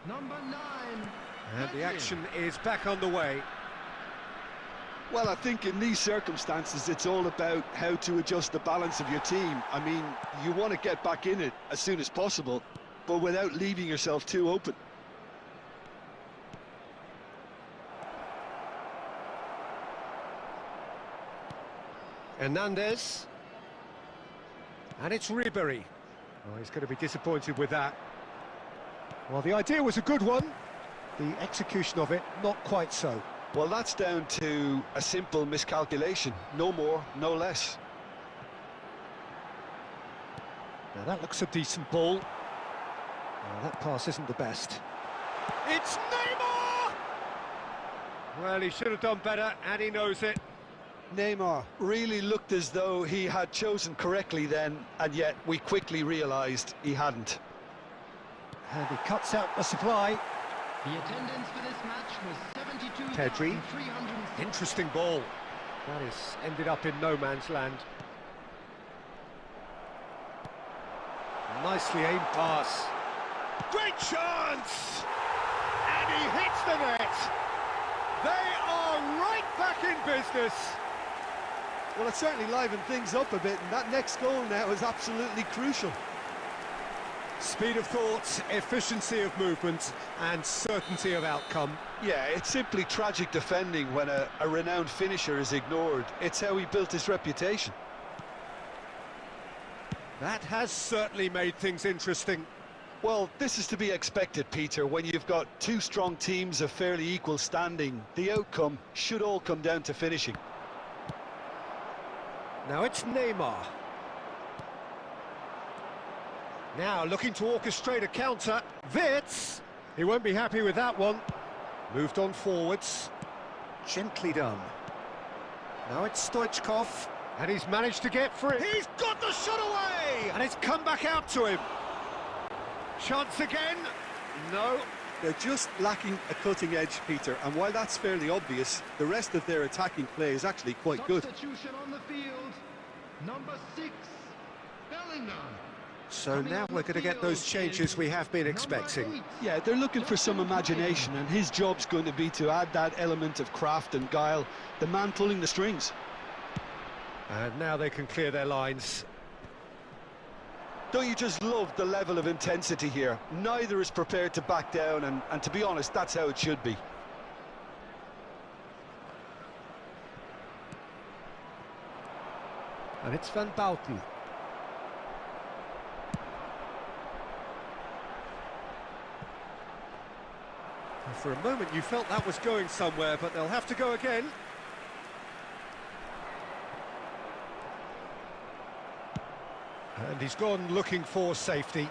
number 9. And the Pedri. action is back underway. Well, I think in these circumstances, it's all about how to adjust the balance of your team. I mean, you want to get back in it as soon as possible, but without leaving yourself too open. Hernandez. And it's Ribéry. Oh, he's going to be disappointed with that. Well, the idea was a good one. The execution of it, not quite so. Well, that's down to a simple miscalculation. No more, no less. Now that looks a decent ball. Well, that pass isn't the best. It's Neymar! Well, he should have done better, and he knows it. Neymar really looked as though he had chosen correctly then, and yet we quickly realised he hadn't. And he cuts out the supply. The attendance for this match was Pedri. 72,300. Interesting ball. That is ended up in no man's land. Nicely aimed pass. Great chance! And he hits the net. They are right back in business. Well, it certainly livened things up a bit, and that next goal now is absolutely crucial. Speed of thought, efficiency of movement, and certainty of outcome. Yeah, it's simply tragic defending when a renowned finisher is ignored. It's how he built his reputation. That has certainly made things interesting. Well, this is to be expected, Peter. When you've got two strong teams of fairly equal standing, the outcome should all come down to finishing. Now it's Neymar. Now looking to orchestrate a counter. Wirtz! He won't be happy with that one. Moved on forwards. Gently done. Now it's Stoichkov. And he's managed to get free. He's got the shot away! And it's come back out to him. Chance again. No. They're just lacking a cutting edge, Peter, and while that's fairly obvious, the rest of their attacking play is actually quite good. Substitution on the field. Number 6, Bellingham. So now we're going to get those changes we have been expecting. Yeah, they're looking for some imagination, and his job's going to be to add that element of craft and guile, the man pulling the strings. And now they can clear their lines. Don't you just love the level of intensity here? Neither is prepared to back down, and to be honest, that's how it should be. And it's Van Bauten. For a moment you felt that was going somewhere, but they'll have to go again. And he's gone looking for safety.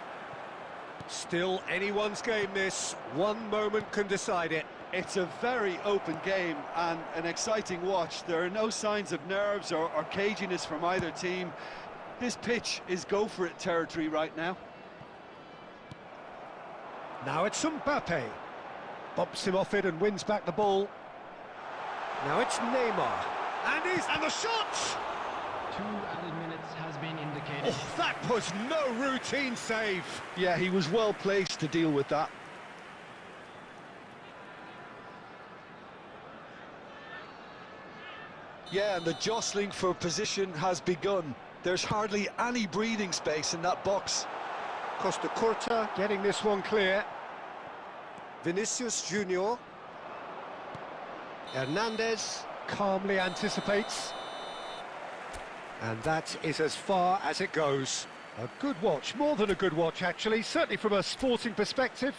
Still anyone's game this. One moment can decide it. It's a very open game and an exciting watch. There are no signs of nerves or caginess from either team. This pitch is go-for-it territory right now. Now it's Mbappe. Bumps him off it and wins back the ball. Now it's Neymar. And the shot! 2 added minutes has been indicated. Oh, that was no routine save. Yeah, he was well placed to deal with that. Yeah, and the jostling for position has begun. There's hardly any breathing space in that box. Costa Curta getting this one clear. Vinicius Junior. Hernandez calmly anticipates. And that is as far as it goes. A good watch, more than a good watch actually, certainly from a sporting perspective.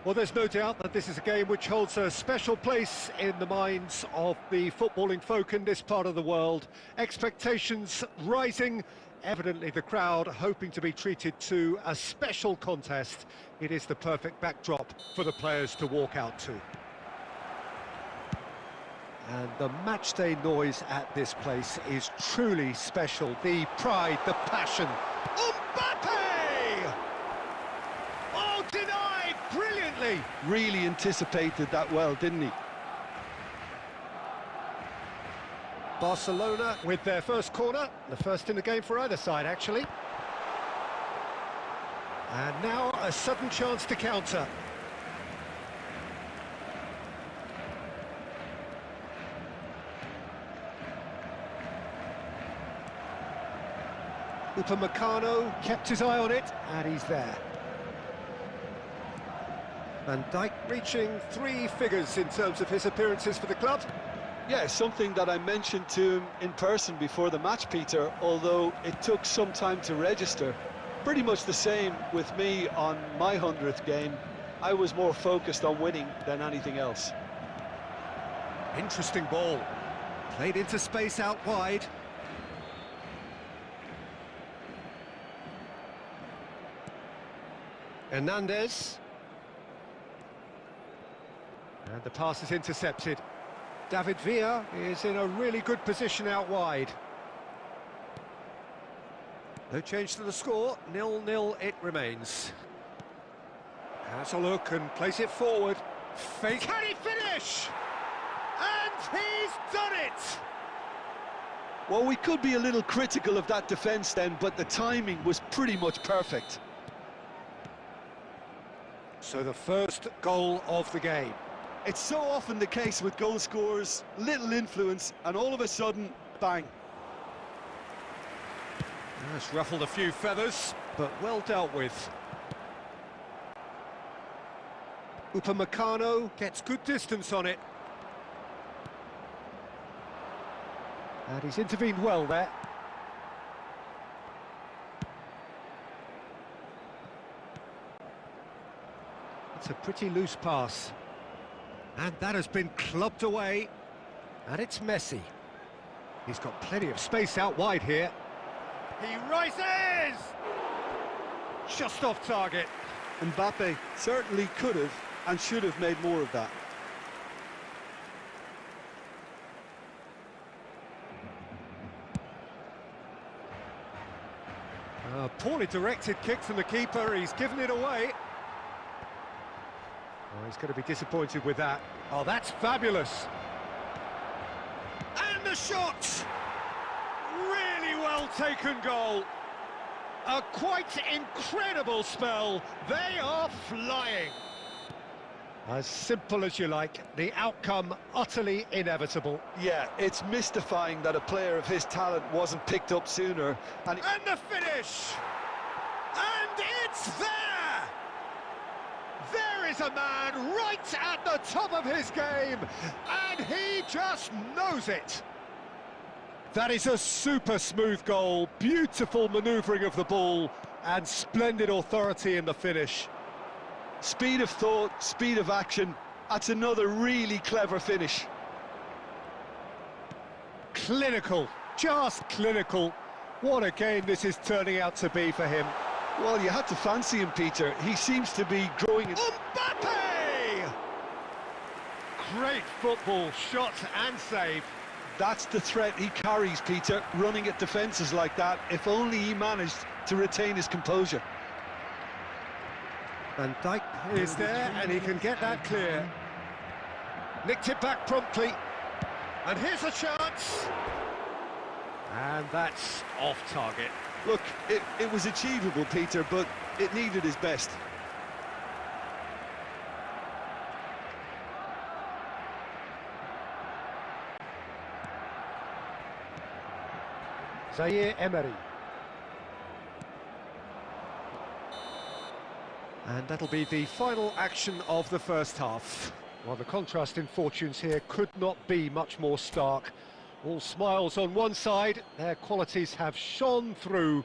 Well, there's no doubt that this is a game which holds a special place in the minds of the footballing folk in this part of the world. Expectations rising, evidently the crowd hoping to be treated to a special contest. It is the perfect backdrop for the players to walk out to. And the matchday noise at this place is truly special. The pride, the passion. Mbappe! Oh, denied brilliantly! Really anticipated that well, didn't he? Barcelona with their first corner, the first in the game for either side, actually. And now a sudden chance to counter. Upamecano kept his eye on it, and he's there. Van Dijk reaching 3 figures in terms of his appearances for the club. Yeah, something that I mentioned to him in person before the match, Peter, although it took some time to register. Pretty much the same with me on my 100th game. I was more focused on winning than anything else. Interesting ball. Played into space out wide. Hernandez. And the pass is intercepted. David Villa is in a really good position out wide. No change to the score, 0-0 it remains. Has a look and plays it forward. Fake. Can he finish? And he's done it! Well, we could be a little critical of that defence then, but the timing was pretty much perfect. So the first goal of the game. It's so often the case with goal scorers, little influence, and all of a sudden, bang. That's ruffled a few feathers, but well dealt with. Upamecano gets good distance on it. And he's intervened well there. It's a pretty loose pass. And that has been clubbed away. And it's Messi. He's got plenty of space out wide here. He rises! Just off target. Mbappe certainly could have and should have made more of that. Poorly directed kick from the keeper. He's given it away. Oh, he's going to be disappointed with that. Oh, that's fabulous. And the shot! Really well taken goal. A quite incredible spell. They are flying. As simple as you like, the outcome utterly inevitable. Yeah, it's mystifying that a player of his talent wasn't picked up sooner. And the finish! And it's there! There is a man right at the top of his game, and he just knows it. That is a super smooth goal, beautiful manoeuvring of the ball, and splendid authority in the finish. Speed of thought, speed of action, that's another really clever finish. Clinical, just clinical. What a game this is turning out to be for him. Well, you had to fancy him, Peter. He seems to be growing... Mbappe! Great football, shot and save. That's the threat he carries, Peter, running at defences like that, if only he managed to retain his composure. Van Dijk is there, and he can get that clear. Nicked it back promptly. And here's a chance. And that's off target. Look, it was achievable, Peter, but it needed his best. Zaire Emery. And that'll be the final action of the first half. Well, the contrast in fortunes here could not be much more stark. All smiles on one side, their qualities have shone through,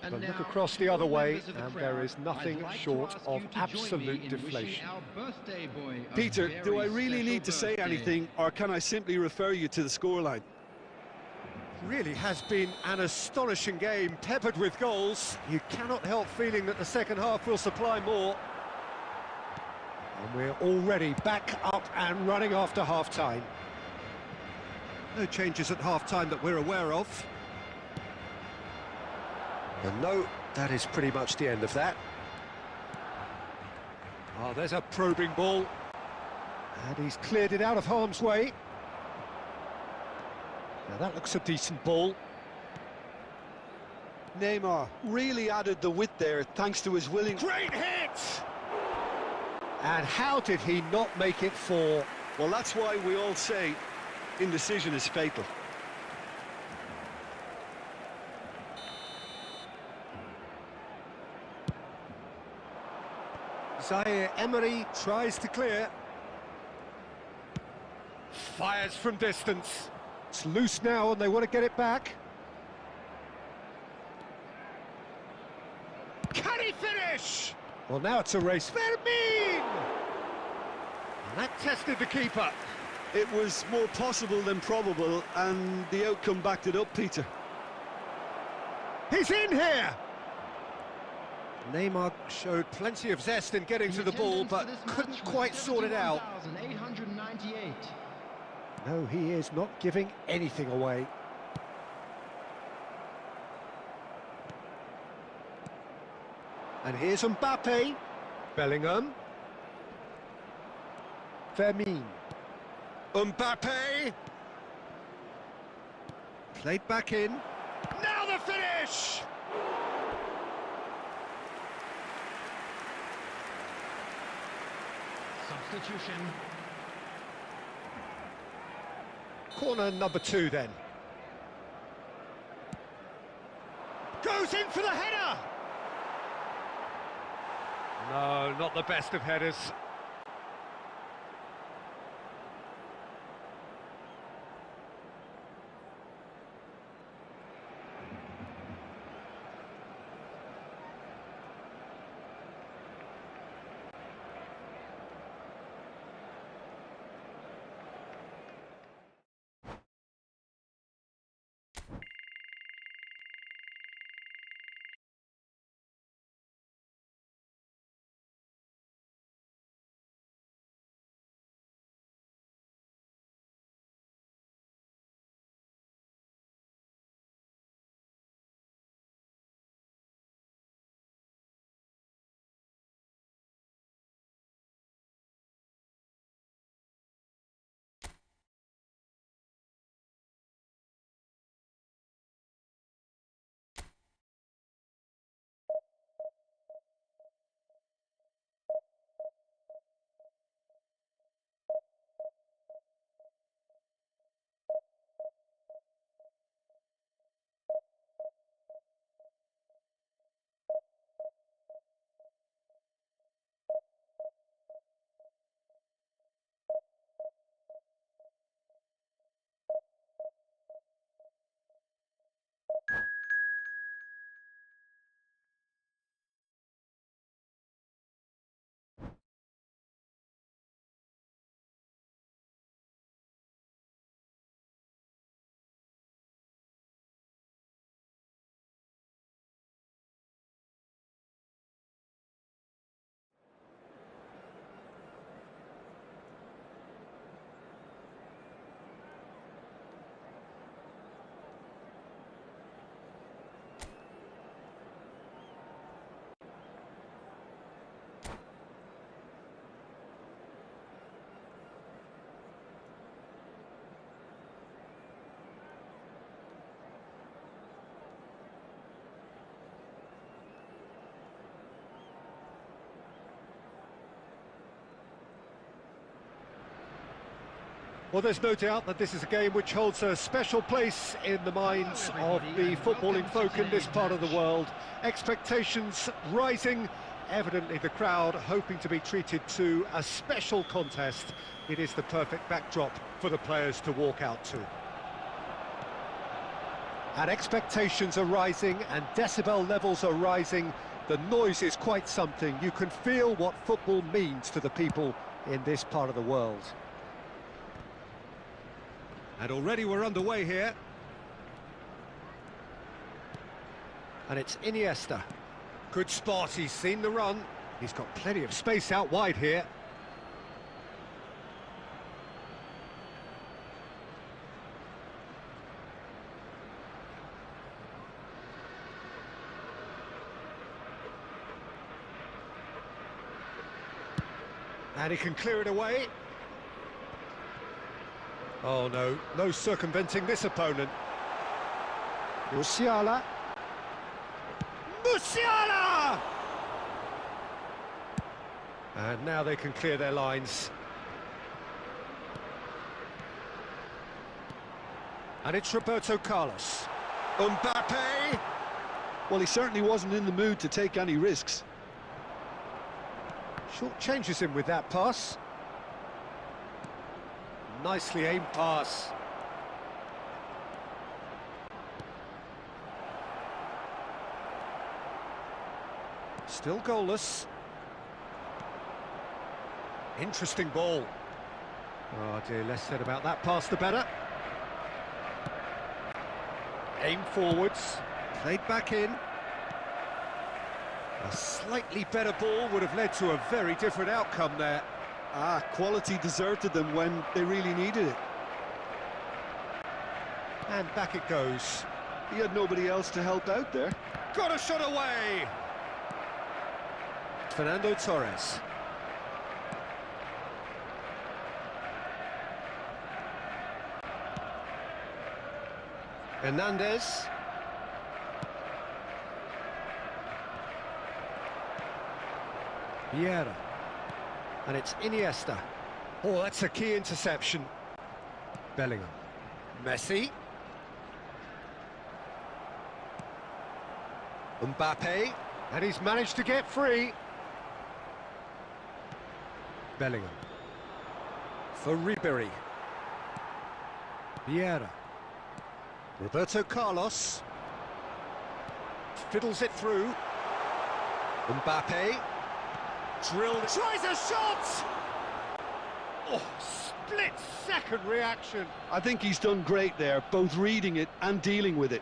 But now, look across the to other all way, members of the and crowd, there is nothing I'd like to short ask of you to join me absolute in deflation. wishing our birthday boy a Peter, do I very really need to special say birthday. anything, or can I simply refer you to the scoreline? Really has been an astonishing game, peppered with goals. You cannot help feeling that the second half will supply more. And we're already back up and running after half-time. No changes at half-time that we're aware of. And no, that is pretty much the end of that. Oh, there's a probing ball. And he's cleared it out of harm's way. Now that looks a decent ball. Neymar really added the width there thanks to his willing... Great hit! And how did he not make it 4? Well, that's why we all say indecision is fatal. Zaire Emery tries to clear. Fires from distance. It's loose now and they want to get it back. Can he finish? Well, now it's a race. Fermin! And that tested the keeper. It was more possible than probable, and the outcome backed it up, Peter. He's in here! Neymar showed plenty of zest in getting to the ball, but couldn't quite sort it out. 71,898. No, he is not giving anything away. And here's Mbappe. Bellingham. Fermin. Mbappe. Played back in. Now the finish! Substitution. Corner number 2 then. Goes in for the header! No, not the best of headers. Well, there's no doubt that this is a game which holds a special place in the minds of the footballing folk in this part of the world. Expectations rising, evidently the crowd hoping to be treated to a special contest. It is the perfect backdrop for the players to walk out to. And expectations are rising and decibel levels are rising. The noise is quite something. You can feel what football means to the people in this part of the world. And already we're underway here. And it's Iniesta. Good spot, he's seen the run. He's got plenty of space out wide here. And he can clear it away. Oh no, no circumventing this opponent. Musiala. Musiala! And now they can clear their lines. And it's Roberto Carlos. Mbappe! Well, he certainly wasn't in the mood to take any risks. Short changes him with that pass. Nicely aimed pass. Still goalless. Interesting ball. Oh dear, less said about that pass the better. Aim forwards, played back in. A slightly better ball would have led to a very different outcome there. Quality deserted them when they really needed it. And back it goes. He had nobody else to help out there. Got a shot away! Fernando Torres. Hernandez. Vieira. And it's Iniesta. Oh, that's a key interception. Bellingham. Messi. Mbappe. And he's managed to get free. Bellingham. For Ribery. Vieira. Roberto Carlos. Fiddles it through. Mbappe. Drilled. Tries a shot! Oh, split-second reaction. I think he's done great there, both reading it and dealing with it.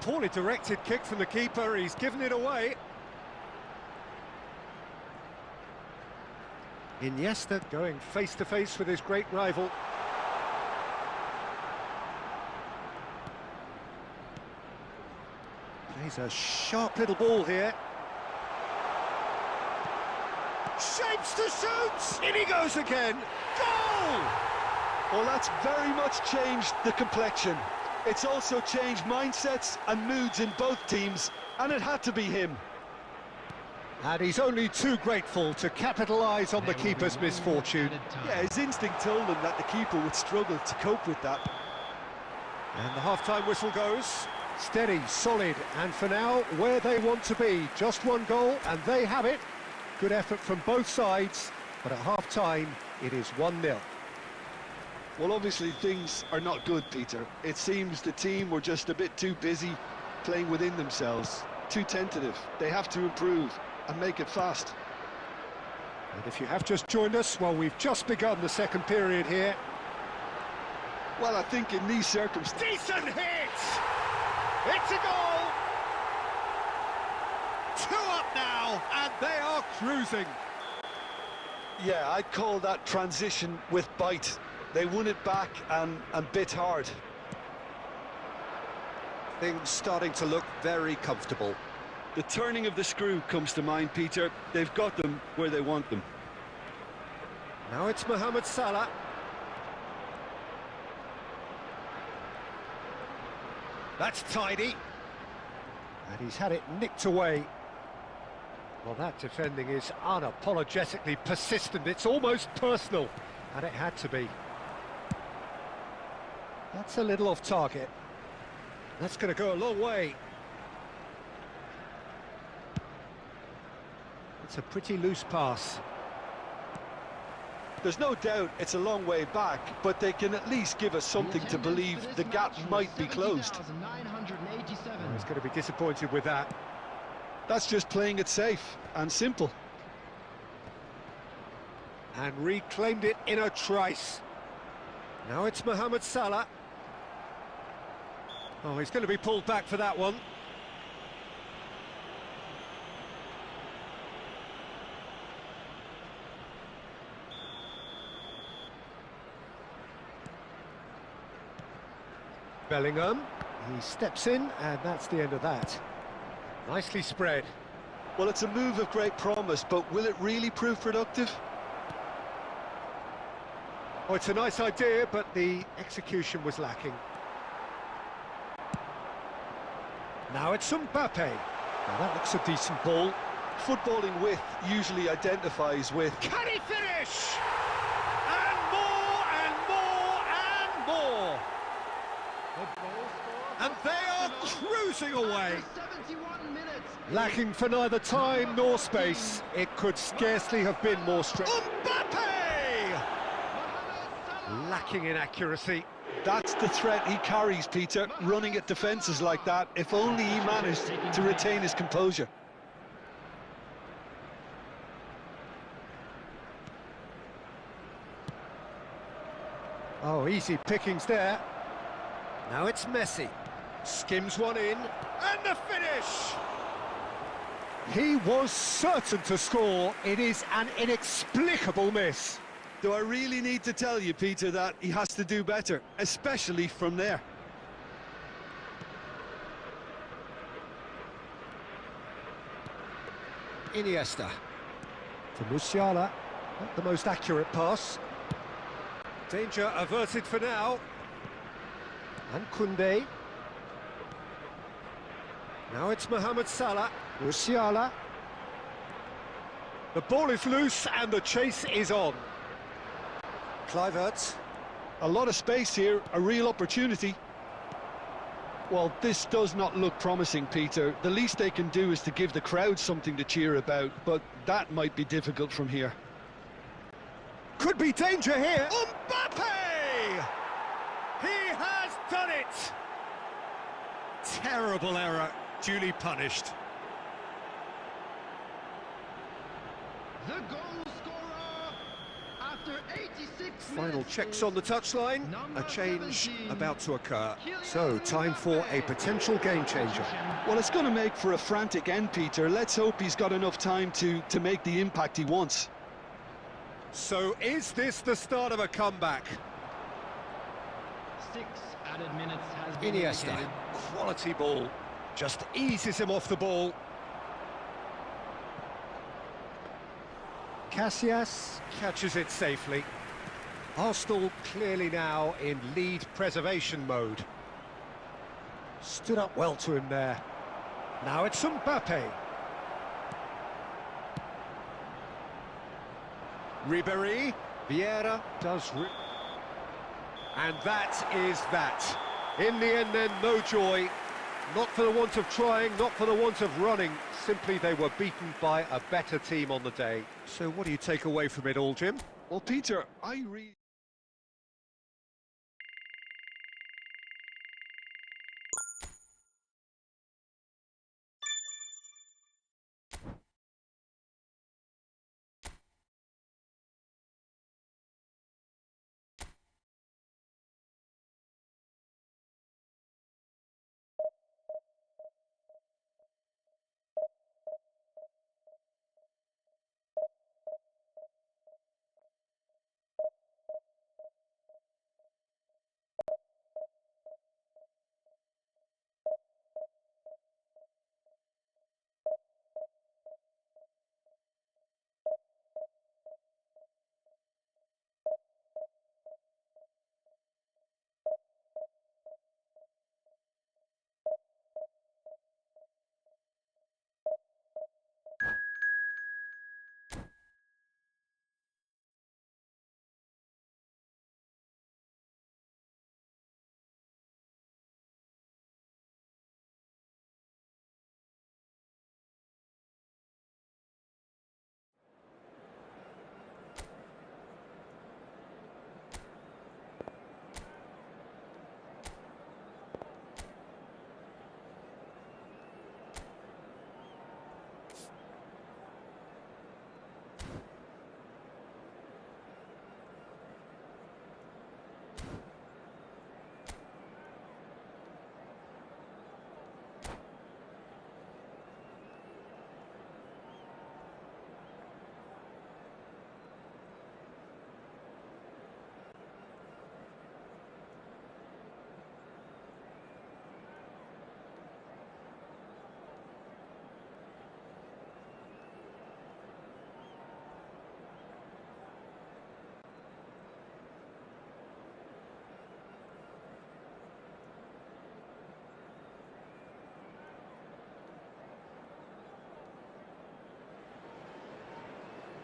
Poorly directed kick from the keeper, he's given it away. Iniesta going face-to-face with his great rival. Plays a sharp little ball here. Shapes to shoot! In he goes again! Goal! Well, that's very much changed the complexion. It's also changed mindsets and moods in both teams, and it had to be him. And he's only too grateful to capitalise on the keeper's misfortune. Yeah, his instinct told him that the keeper would struggle to cope with that. And the half-time whistle goes. Steady, solid, and for now, where they want to be. Just one goal, and they have it. Good effort from both sides, but at half-time, it is 1-0. Well, obviously, things are not good, Peter. It seems the team were just a bit too busy playing within themselves, too tentative. They have to improve and make it fast. And if you have just joined us, well, we've just begun the second period here. Well, I think in these circumstances... Decent hit! It's a goal! 2 up now, and they are cruising. Yeah, I'd call that transition with bite. They won it back and bit hard. Things starting to look very comfortable. The turning of the screw comes to mind, Peter. They've got them where they want them. Now it's Mohamed Salah. That's tidy. And he's had it nicked away. Well, that defending is unapologetically persistent. It's almost personal. And it had to be. That's a little off target. That's going to go a long way. It's a pretty loose pass. There's no doubt it's a long way back, but they can at least give us something to believe the gap might be closed. He's going to be disappointed with that. That's just playing it safe and simple. And reclaimed it in a trice. Now it's Mohamed Salah. Oh, he's going to be pulled back for that one. Bellingham, he steps in, and that's the end of that. Nicely spread. Well, it's a move of great promise, but will it really prove productive? Oh, it's a nice idea, but the execution was lacking. Now it's Mbappe. Now that looks a decent ball. Footballing width usually identifies with... Can he finish? And more, and more, and more! And they are cruising away. Lacking for neither time nor space. It could scarcely have been more straight. Mbappe! Lacking in accuracy. That's the threat he carries, Peter, running at defences like that. If only he managed to retain his composure. Oh, easy pickings there. Now it's Messi. Skims one in, and the finish! He was certain to score. It is an inexplicable miss. Do I really need to tell you, Peter, that he has to do better, especially from there? Iniesta. For Musiala. Not the most accurate pass. Danger averted for now. And Koundé. Now it's Mohamed Salah. Musiala. The ball is loose and the chase is on. Kluivert. A lot of space here, a real opportunity. Well, this does not look promising, Peter. The least they can do is to give the crowd something to cheer about, but that might be difficult from here. Could be danger here. Mbappe! He has done it! Terrible error, duly punished. The goal scorer after 86 Final minutes checks on the touchline. A change 17. about to occur. So, time for a potential game changer. Well, it's going to make for a frantic end, Peter. Let's hope he's got enough time to make the impact he wants. So, is this the start of a comeback? 6 added minutes has been Iniesta, indicated. quality ball. Just eases him off the ball. Casillas catches it safely. Arsenal clearly now in lead preservation mode. Stood up well to him there. Now it's Mbappe. Ribéry. Vieira does... And that is that. In the end then, no joy. Not for the want of trying, not for the want of running. Simply they were beaten by a better team on the day. So what do you take away from it all, Jim? Well, Peter, I really...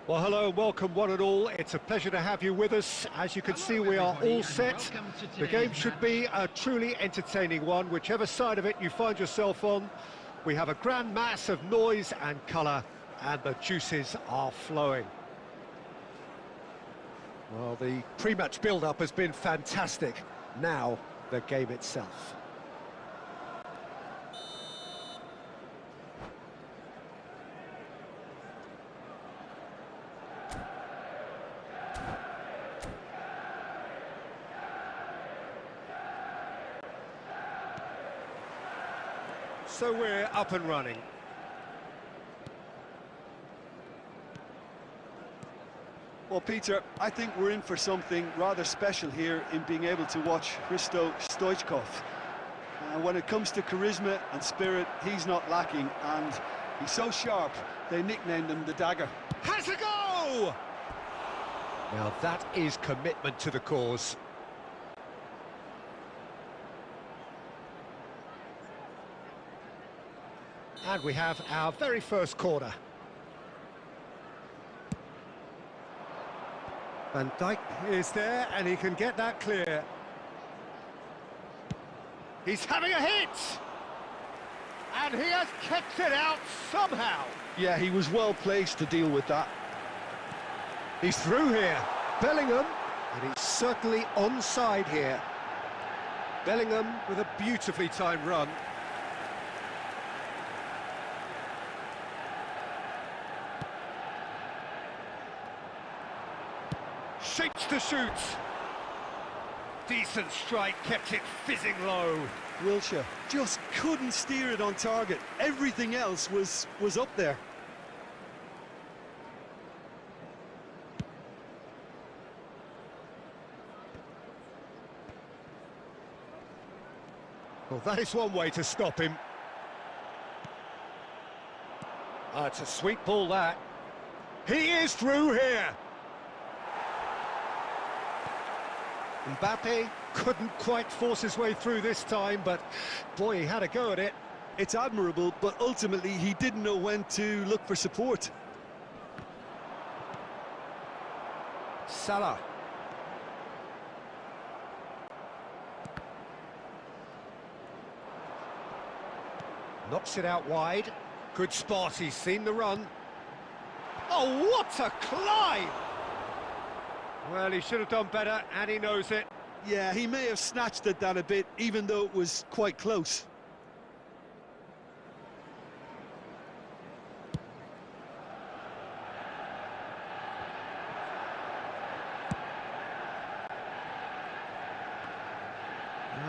Well, hello and welcome one and all. It's a pleasure to have you with us. As you can see, we are all set. The game should be a truly entertaining one, whichever side of it you find yourself on. We have a grand mass of noise and colour, and the juices are flowing. Well, the pre-match build-up has been fantastic. Now, the game itself. So we're up and running. Well, Peter, I think we're in for something rather special here in being able to watch Hristo Stoichkov. When it comes to charisma and spirit, he's not lacking, and he's so sharp, they nicknamed him the Dagger. Has a go! Now that is commitment to the cause. And we have our very first corner. Van Dijk is there, and he can get that clear. He's having a hit! And he has kept it out somehow. Yeah, he was well placed to deal with that. He's through here. Bellingham, and he's certainly onside here. Bellingham with a beautifully timed run. Shapes to shoot. Decent strike, kept it fizzing low. Wilshere just couldn't steer it on target. Everything else was up there. Well, that is one way to stop him. It's a sweet ball, that. He is through here. Mbappe couldn't quite force his way through this time, but boy, he had a go at it. It's admirable, but ultimately he didn't know when to look for support. Salah. Knocks it out wide. Good spot, he's seen the run. Oh, what a climb! Well, he should have done better, and he knows it. Yeah, he may have snatched at that a bit, even though it was quite close.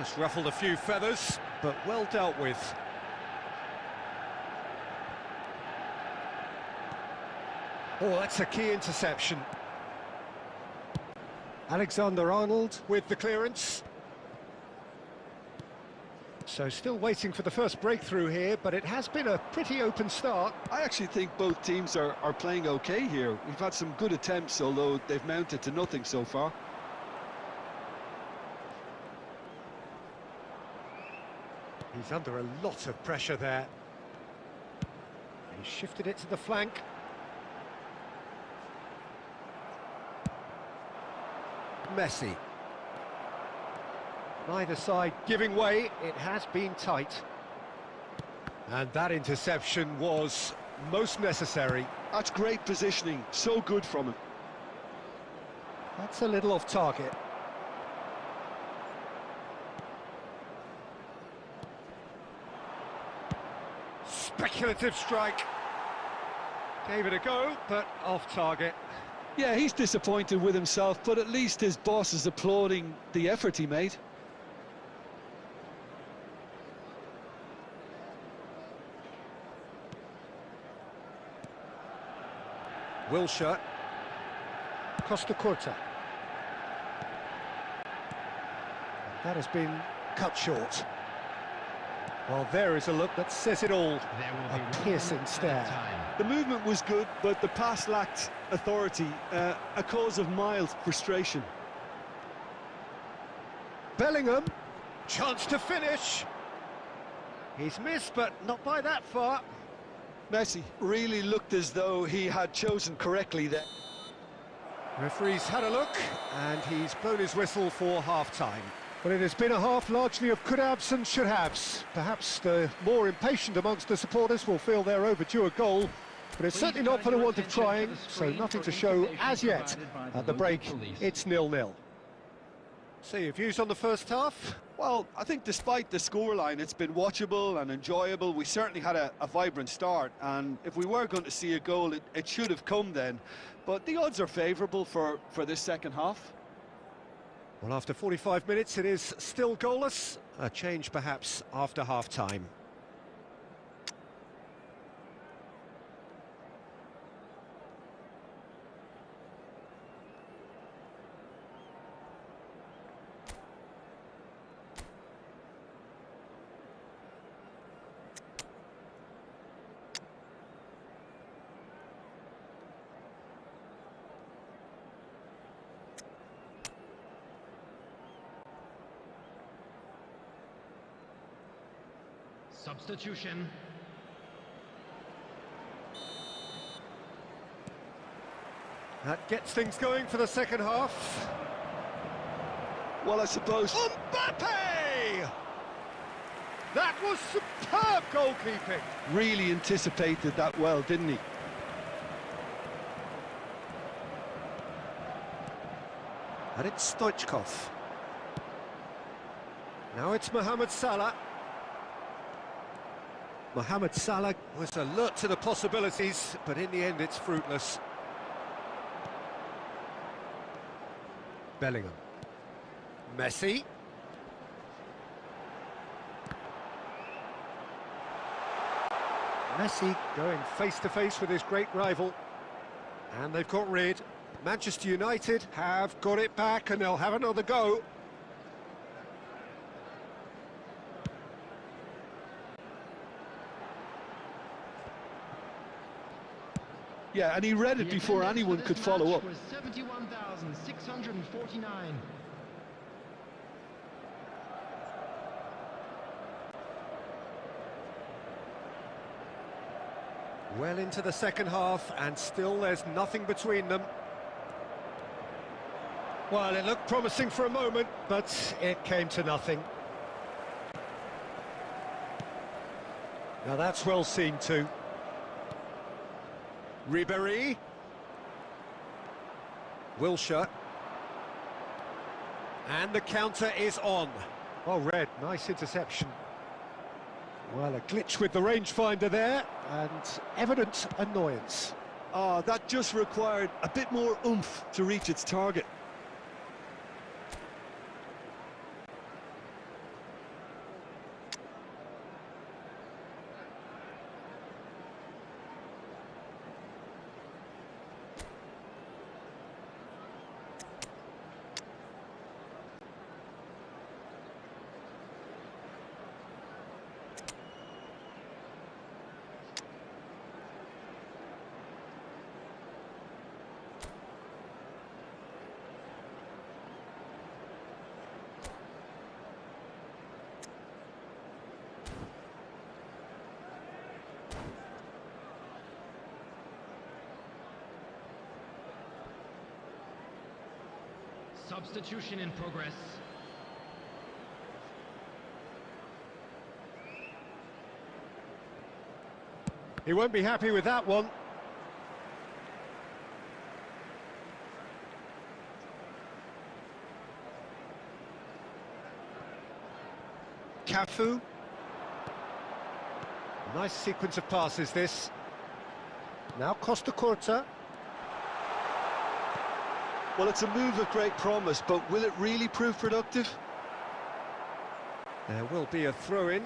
It's ruffled a few feathers, but well dealt with. Oh, that's a key interception. Alexander-Arnold with the clearance. So still waiting for the first breakthrough here, but it has been a pretty open start. I actually think both teams are playing okay here. We've had some good attempts, although they've mounted to nothing so far. He's under a lot of pressure there. He shifted it to the flank. Messi. Neither side giving way, it has been tight. And that interception was most necessary. That's great positioning, so good from him. That's a little off target. Speculative strike. Gave it a go, but off target. Yeah, he's disappointed with himself, but at least his boss is applauding the effort he made. Wilshere. Costa Curta. That has been cut short. Well, there is a look that says it all. A piercing stare. The movement was good, but the pass lacked authority, a cause of mild frustration. Bellingham, chance to finish. He's missed, but not by that far. Messi really looked as though he had chosen correctly there. Referee's had a look, and he's blown his whistle for half-time. But it has been a half largely of could-haves and should-haves. Perhaps the more impatient amongst the supporters will feel they're overdue a goal, but it's certainly not for the want of trying, so nothing to show as yet. At the break, it's 0-0. So your views on the first half? Well, I think despite the scoreline, it's been watchable and enjoyable. We certainly had a vibrant start, and if we were going to see a goal, it should have come then. But the odds are favourable for this second half. Well, after 45 minutes, it is still goalless. A change, perhaps, after half-time. Substitution. That gets things going for the second half. Well, I suppose... Mbappe! That was superb goalkeeping. Really anticipated that well, didn't he? And it's Stoichkov. Now it's Mohamed Salah. Mohamed Salah was alert to the possibilities, but in the end it's fruitless. Bellingham. Messi. Messi going face-to-face with his great rival. And they've got rid. Manchester United have got it back, and they'll have another go. Yeah, and he read it before anyone could follow up. 71,649. Well into the second half, and still there's nothing between them. Well, it looked promising for a moment, but it came to nothing. Now that's well seen too. Ribéry. Wilshere. And the counter is on. Oh, Red, nice interception. Well, a glitch with the rangefinder there, and evident annoyance. Oh, that just required a bit more oomph to reach its target. Substitution in progress. He won't be happy with that one. Cafu. Nice sequence of passes, this. Now Costa Curta. Well, it's a move of great promise, but will it really prove productive? There will be a throw-in.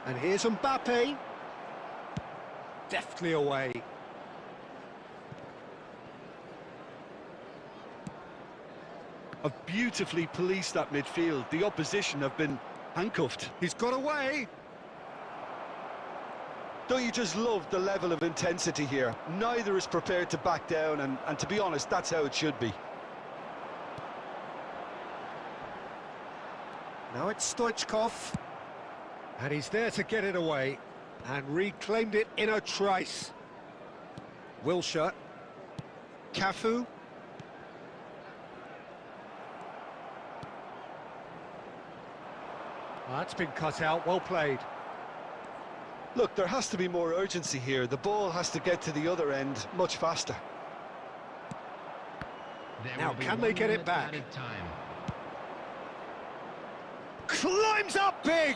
And here's Mbappe. Deftly away. Have beautifully policed that midfield. The opposition have been handcuffed. He's got away. Don't you just love the level of intensity here? Neither is prepared to back down, and to be honest, that's how it should be. Now it's Stoichkov. And he's there to get it away. And reclaimed it in a trice. Wilshere. Cafu. That's been cut out, well played. Look, there has to be more urgency here. The ball has to get to the other end much faster. There Now, will be can 1 they get it minute back? added time. Climbs up big!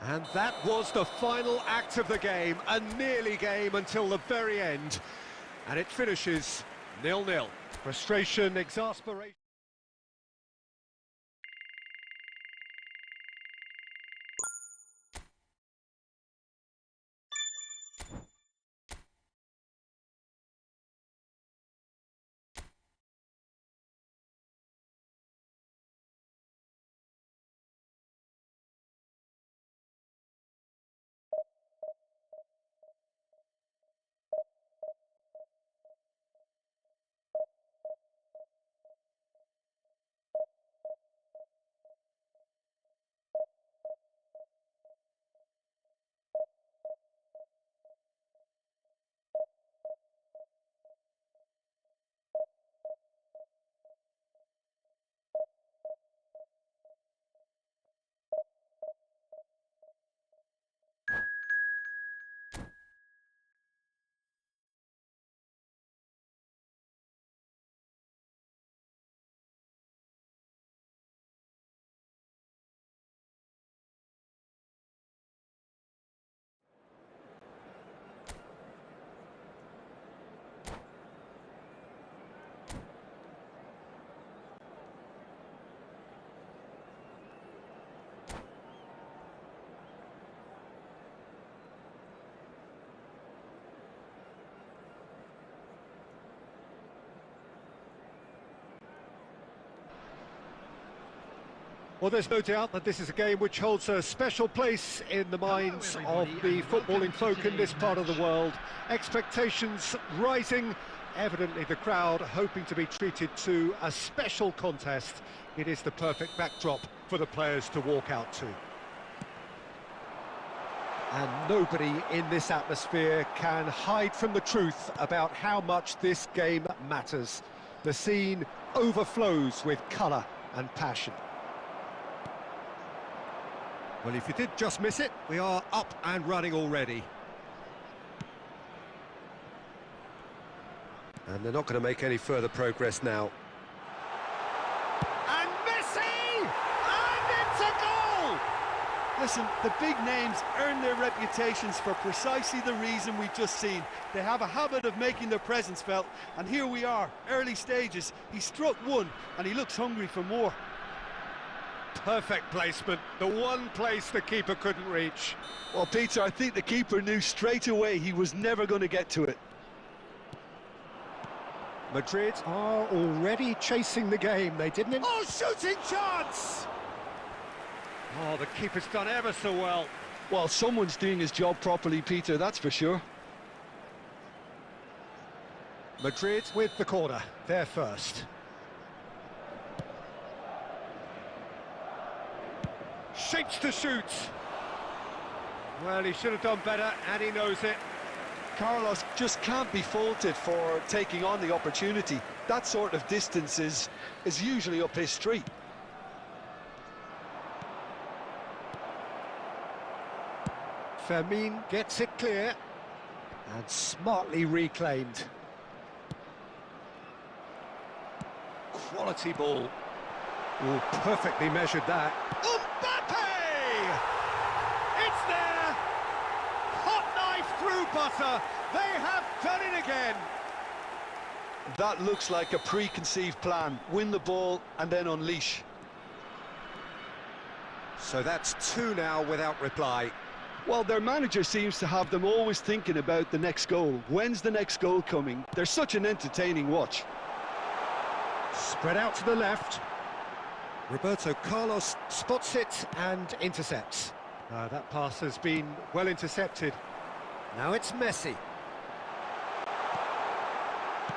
And that was the final act of the game, a nearly game until the very end. And it finishes 0-0. Frustration, exasperation. Well, there's no doubt that this is a game which holds a special place in the minds of the footballing folk in this part of the world. Expectations rising, evidently the crowd hoping to be treated to a special contest. It is the perfect backdrop for the players to walk out to. And nobody in this atmosphere can hide from the truth about how much this game matters. The scene overflows with colour and passion. Well, if you did just miss it, we are up and running already. And they're not going to make any further progress now. And Messi! And it's a goal! Listen, the big names earn their reputations for precisely the reason we've just seen. They have a habit of making their presence felt, and here we are, early stages. He struck one, and he looks hungry for more. Perfect placement, the one place the keeper couldn't reach. Well, Peter, I think the keeper knew straight away he was never going to get to it. Madrid are already chasing the game, they didn't... Oh, shooting chance! Oh, the keeper's done ever so well. Well, someone's doing his job properly, Peter, that's for sure. Madrid with the corner, they're first. Shapes to shoot. Well, he should have done better, and he knows it. Carlos just can't be faulted for taking on the opportunity. That sort of distance is usually up his street. Fermin gets it clear, and smartly reclaimed. Quality ball. Oh, perfectly measured that. Mbappe! It's there! Hot knife through butter. They have done it again. That looks like a preconceived plan. Win the ball and then unleash. So that's two now without reply. Well, their manager seems to have them always thinking about the next goal. When's the next goal coming? They're such an entertaining watch. Spread out to the left. Roberto Carlos spots it and intercepts. That pass has been well intercepted. Now it's Messi.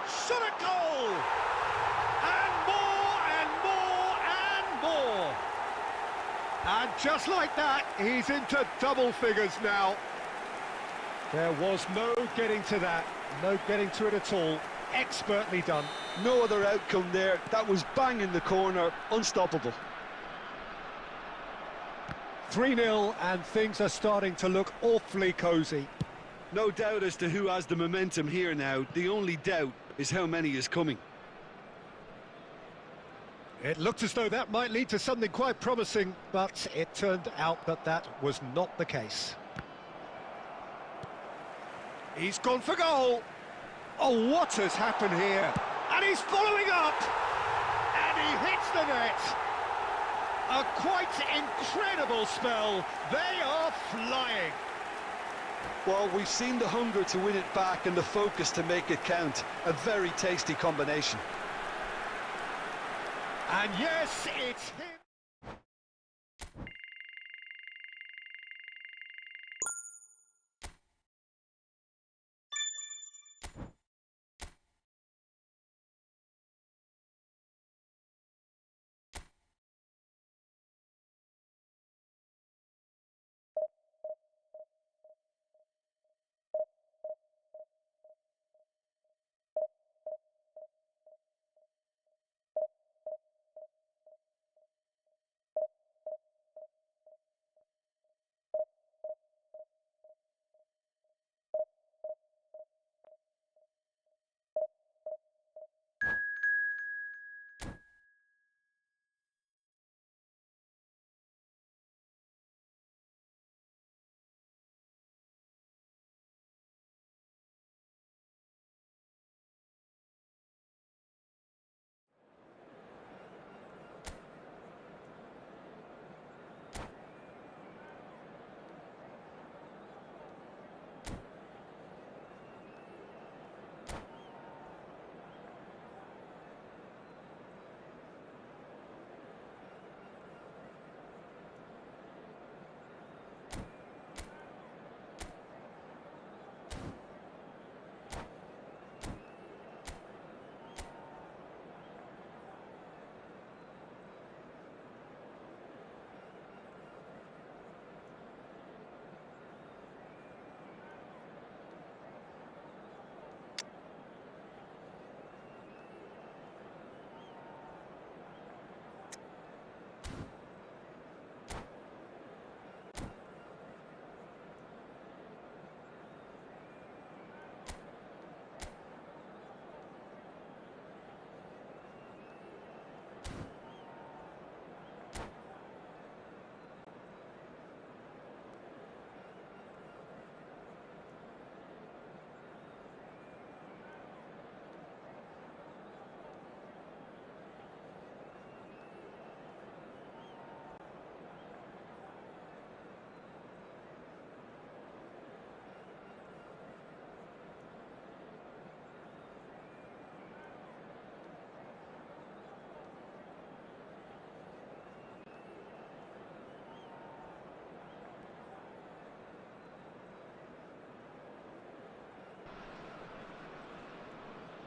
Shot a goal! And more and more and more! And just like that, he's into double figures now. There was no getting to that, no getting to it at all. Expertly done. No other outcome there. That was bang in the corner, unstoppable. 3-0, and things are starting to look awfully cosy. No doubt as to who has the momentum here now. The only doubt is how many is coming. It looked as though that might lead to something quite promising, but it turned out that that was not the case. He's gone for goal. Oh, what has happened here? And he's following up! And he hits the net! A quite incredible spell. They are flying. Well, we've seen the hunger to win it back and the focus to make it count. A very tasty combination. And yes, it's him.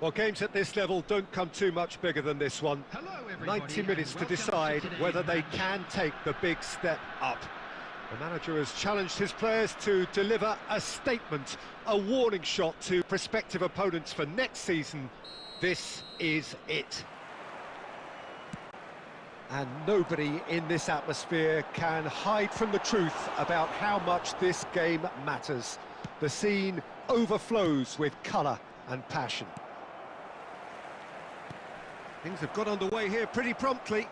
Well, games at this level don't come too much bigger than this one. Hello, everybody, 90 minutes and to welcome decide to today's whether they match. can take the big step up. The manager has challenged his players to deliver a statement, a warning shot to prospective opponents for next season. This is it. And nobody in this atmosphere can hide from the truth about how much this game matters. The scene overflows with colour and passion. Things have got underway here pretty promptly.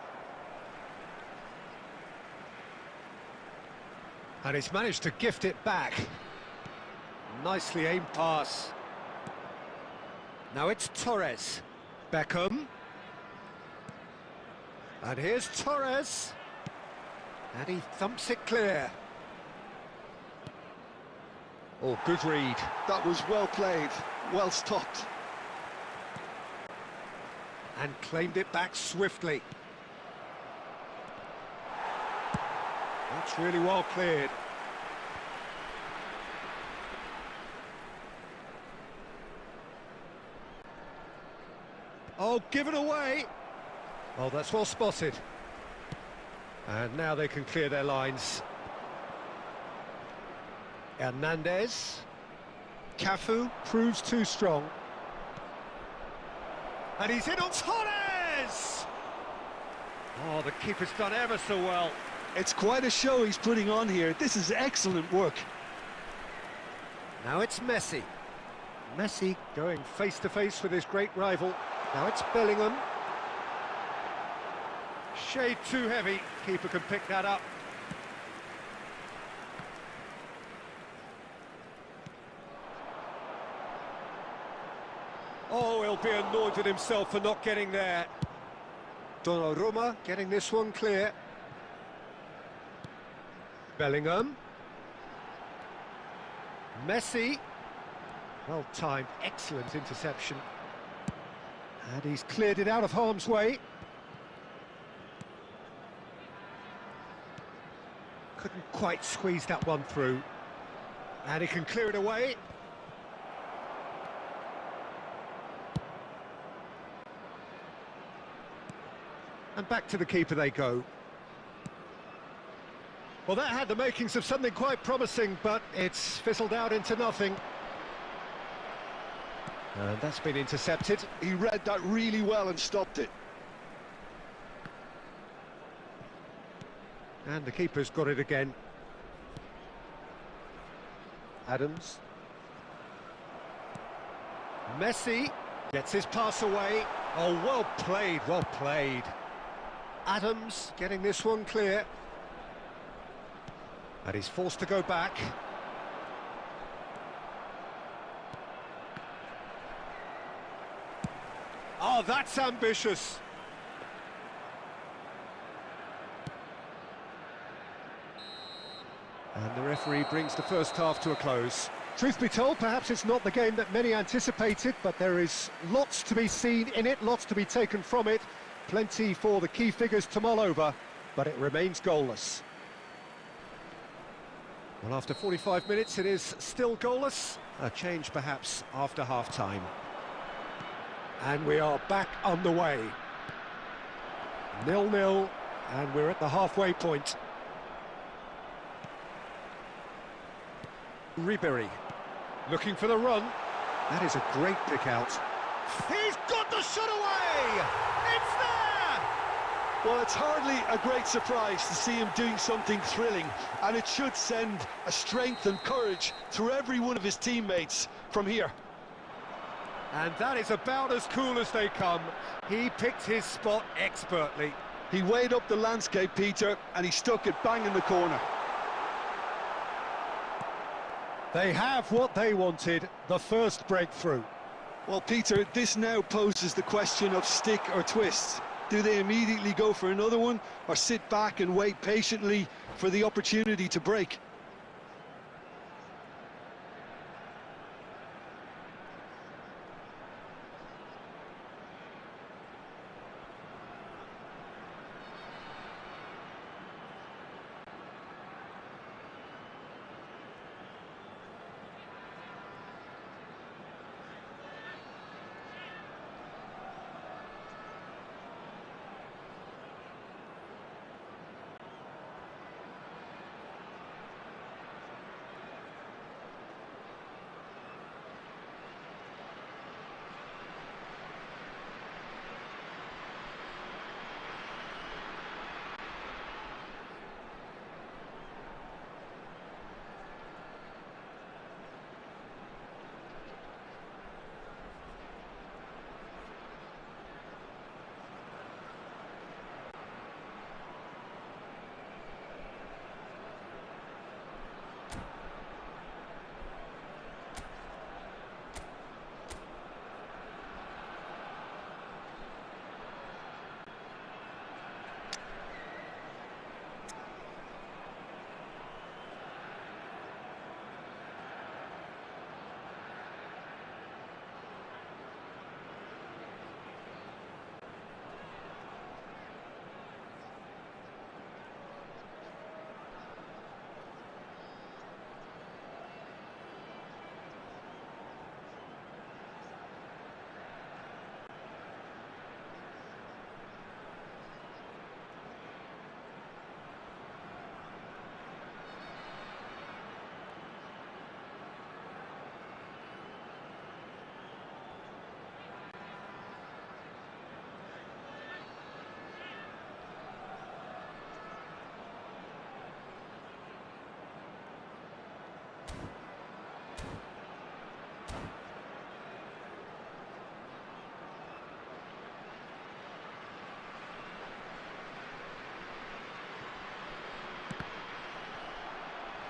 And he's managed to gift it back. Nicely aimed pass. Now it's Torres. Beckham. And here's Torres. And he thumps it clear. Oh, good read. That was well played, well stopped. And claimed it back swiftly. That's really well cleared. Oh, given away. Oh, that's well spotted. And now they can clear their lines. Hernandez. Cafu proves too strong. And he's in on Torres! Oh, the keeper's done ever so well. It's quite a show he's putting on here. This is excellent work. Now it's Messi. Messi going face-to-face with his great rival. Now it's Bellingham. Shade too heavy. Keeper can pick that up. Oh, he'll be annoyed with himself for not getting there. Donnarumma getting this one clear. Bellingham. Messi. Well timed, excellent interception. And he's cleared it out of harm's way. Couldn't quite squeeze that one through. And he can clear it away. And back to the keeper they go. Well, that had the makings of something quite promising, but it's fizzled out into nothing. And that's been intercepted. He read that really well and stopped it. And the keeper's got it again. Adams. Messi gets his pass away. Oh, well played, well played. Adams getting this one clear. And he's forced to go back. Oh, that's ambitious. And the referee brings the first half to a close. Truth be told, perhaps it's not the game that many anticipated, but there is lots to be seen in it, lots to be taken from it. Plenty for the key figures to mull over, but it remains goalless. Well, after 45 minutes, it is still goalless. A change, perhaps, after half-time. And we are back on the way. 0-0, and we're at the halfway point. Ribéry, looking for the run. That is a great pick out. He's got the shot away! It's there! Well, it's hardly a great surprise to see him doing something thrilling, and it should send a strength and courage through every one of his teammates from here. And that is about as cool as they come. He picked his spot expertly. He weighed up the landscape, Peter, and he stuck it bang in the corner. They have what they wanted, the first breakthrough. Well, Peter, this now poses the question of stick or twist. Do they immediately go for another one, or sit back and wait patiently for the opportunity to break?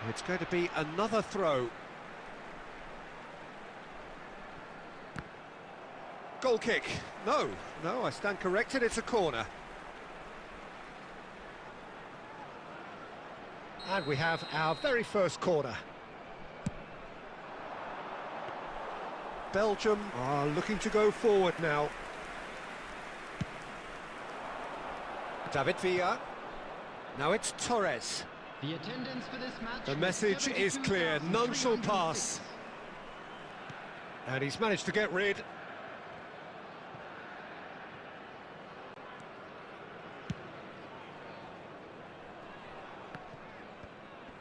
It's going to be another throw. Goal kick. No, I stand corrected, it's a corner. And we have our very first corner. Belgium are looking to go forward now. David Villa. Now it's Torres. The attendance for this match. The message is clear, none shall pass. And he's managed to get rid.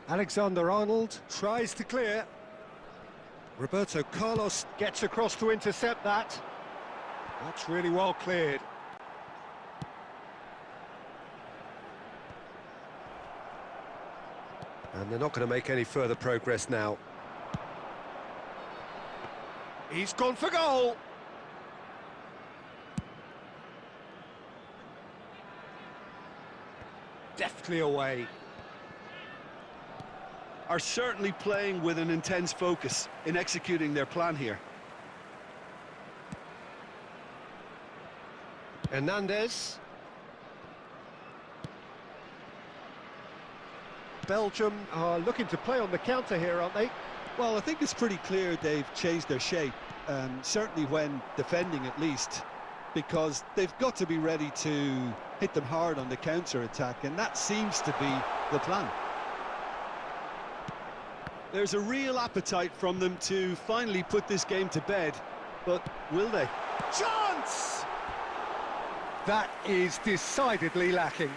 Alexander-Arnold tries to clear. Roberto Carlos gets across to intercept that. That's really well cleared. And they're not going to make any further progress now. He's gone for goal! Deftly away. Are certainly playing with an intense focus in executing their plan here. Hernandez. Belgium are looking to play on the counter here, aren't they? Well, I think it's pretty clear they've changed their shape, certainly when defending at least, because they've got to be ready to hit them hard on the counter-attack, and that seems to be the plan. There's a real appetite from them to finally put this game to bed, but will they? Chance! That is decidedly lacking.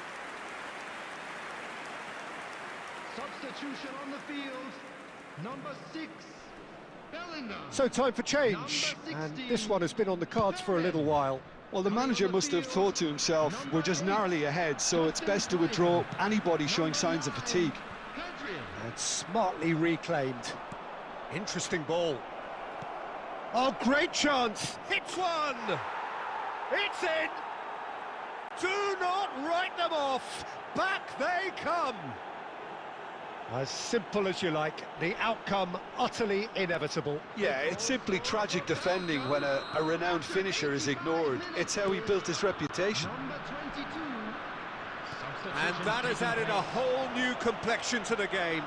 Substitution on the field. Number 6, Bellingham. So time for change, and this one has been on the cards for a little while. Well, the manager must have thought to himself, we're just narrowly ahead, so it's best to withdraw anybody showing signs of fatigue. And smartly reclaimed. Interesting ball. Oh, great chance! Hits one! It's in! Do not write them off! Back they come! As simple as you like, the outcome utterly inevitable. Yeah, it's simply tragic defending when a renowned finisher is ignored. It's how he built his reputation. Number 22. And that has added a whole new complexion to the game.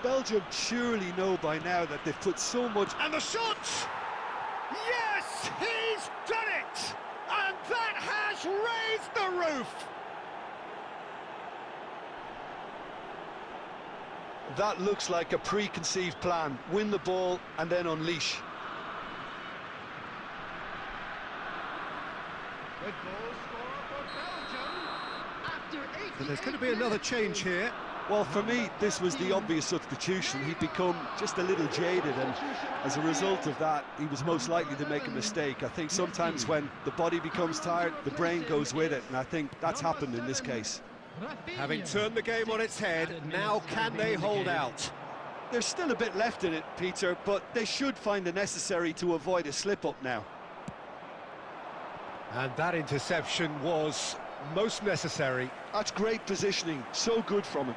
Belgium surely know by now that they've put so much... And the shot! Yes, he's done it! And that has raised the roof! That looks like a preconceived plan. Win the ball and then unleash. The goal scorer for Belgium after 88 And there's going to be another change here. Well, for me, this was the obvious substitution. He'd become just a little jaded, and as a result of that, he was most likely to make a mistake. I think sometimes when the body becomes tired, the brain goes with it, and I think that's happened in this case. Having turned the game on its head, now can they hold out? There's still a bit left in it, Peter, but they should find the necessary to avoid a slip-up now. And that interception was most necessary. That's great positioning, so good from him.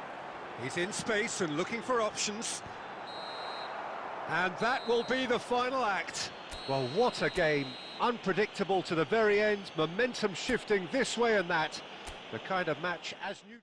He's in space and looking for options. And that will be the final act. Well, what a game. Unpredictable to the very end, momentum shifting this way and that. The kind of match as new...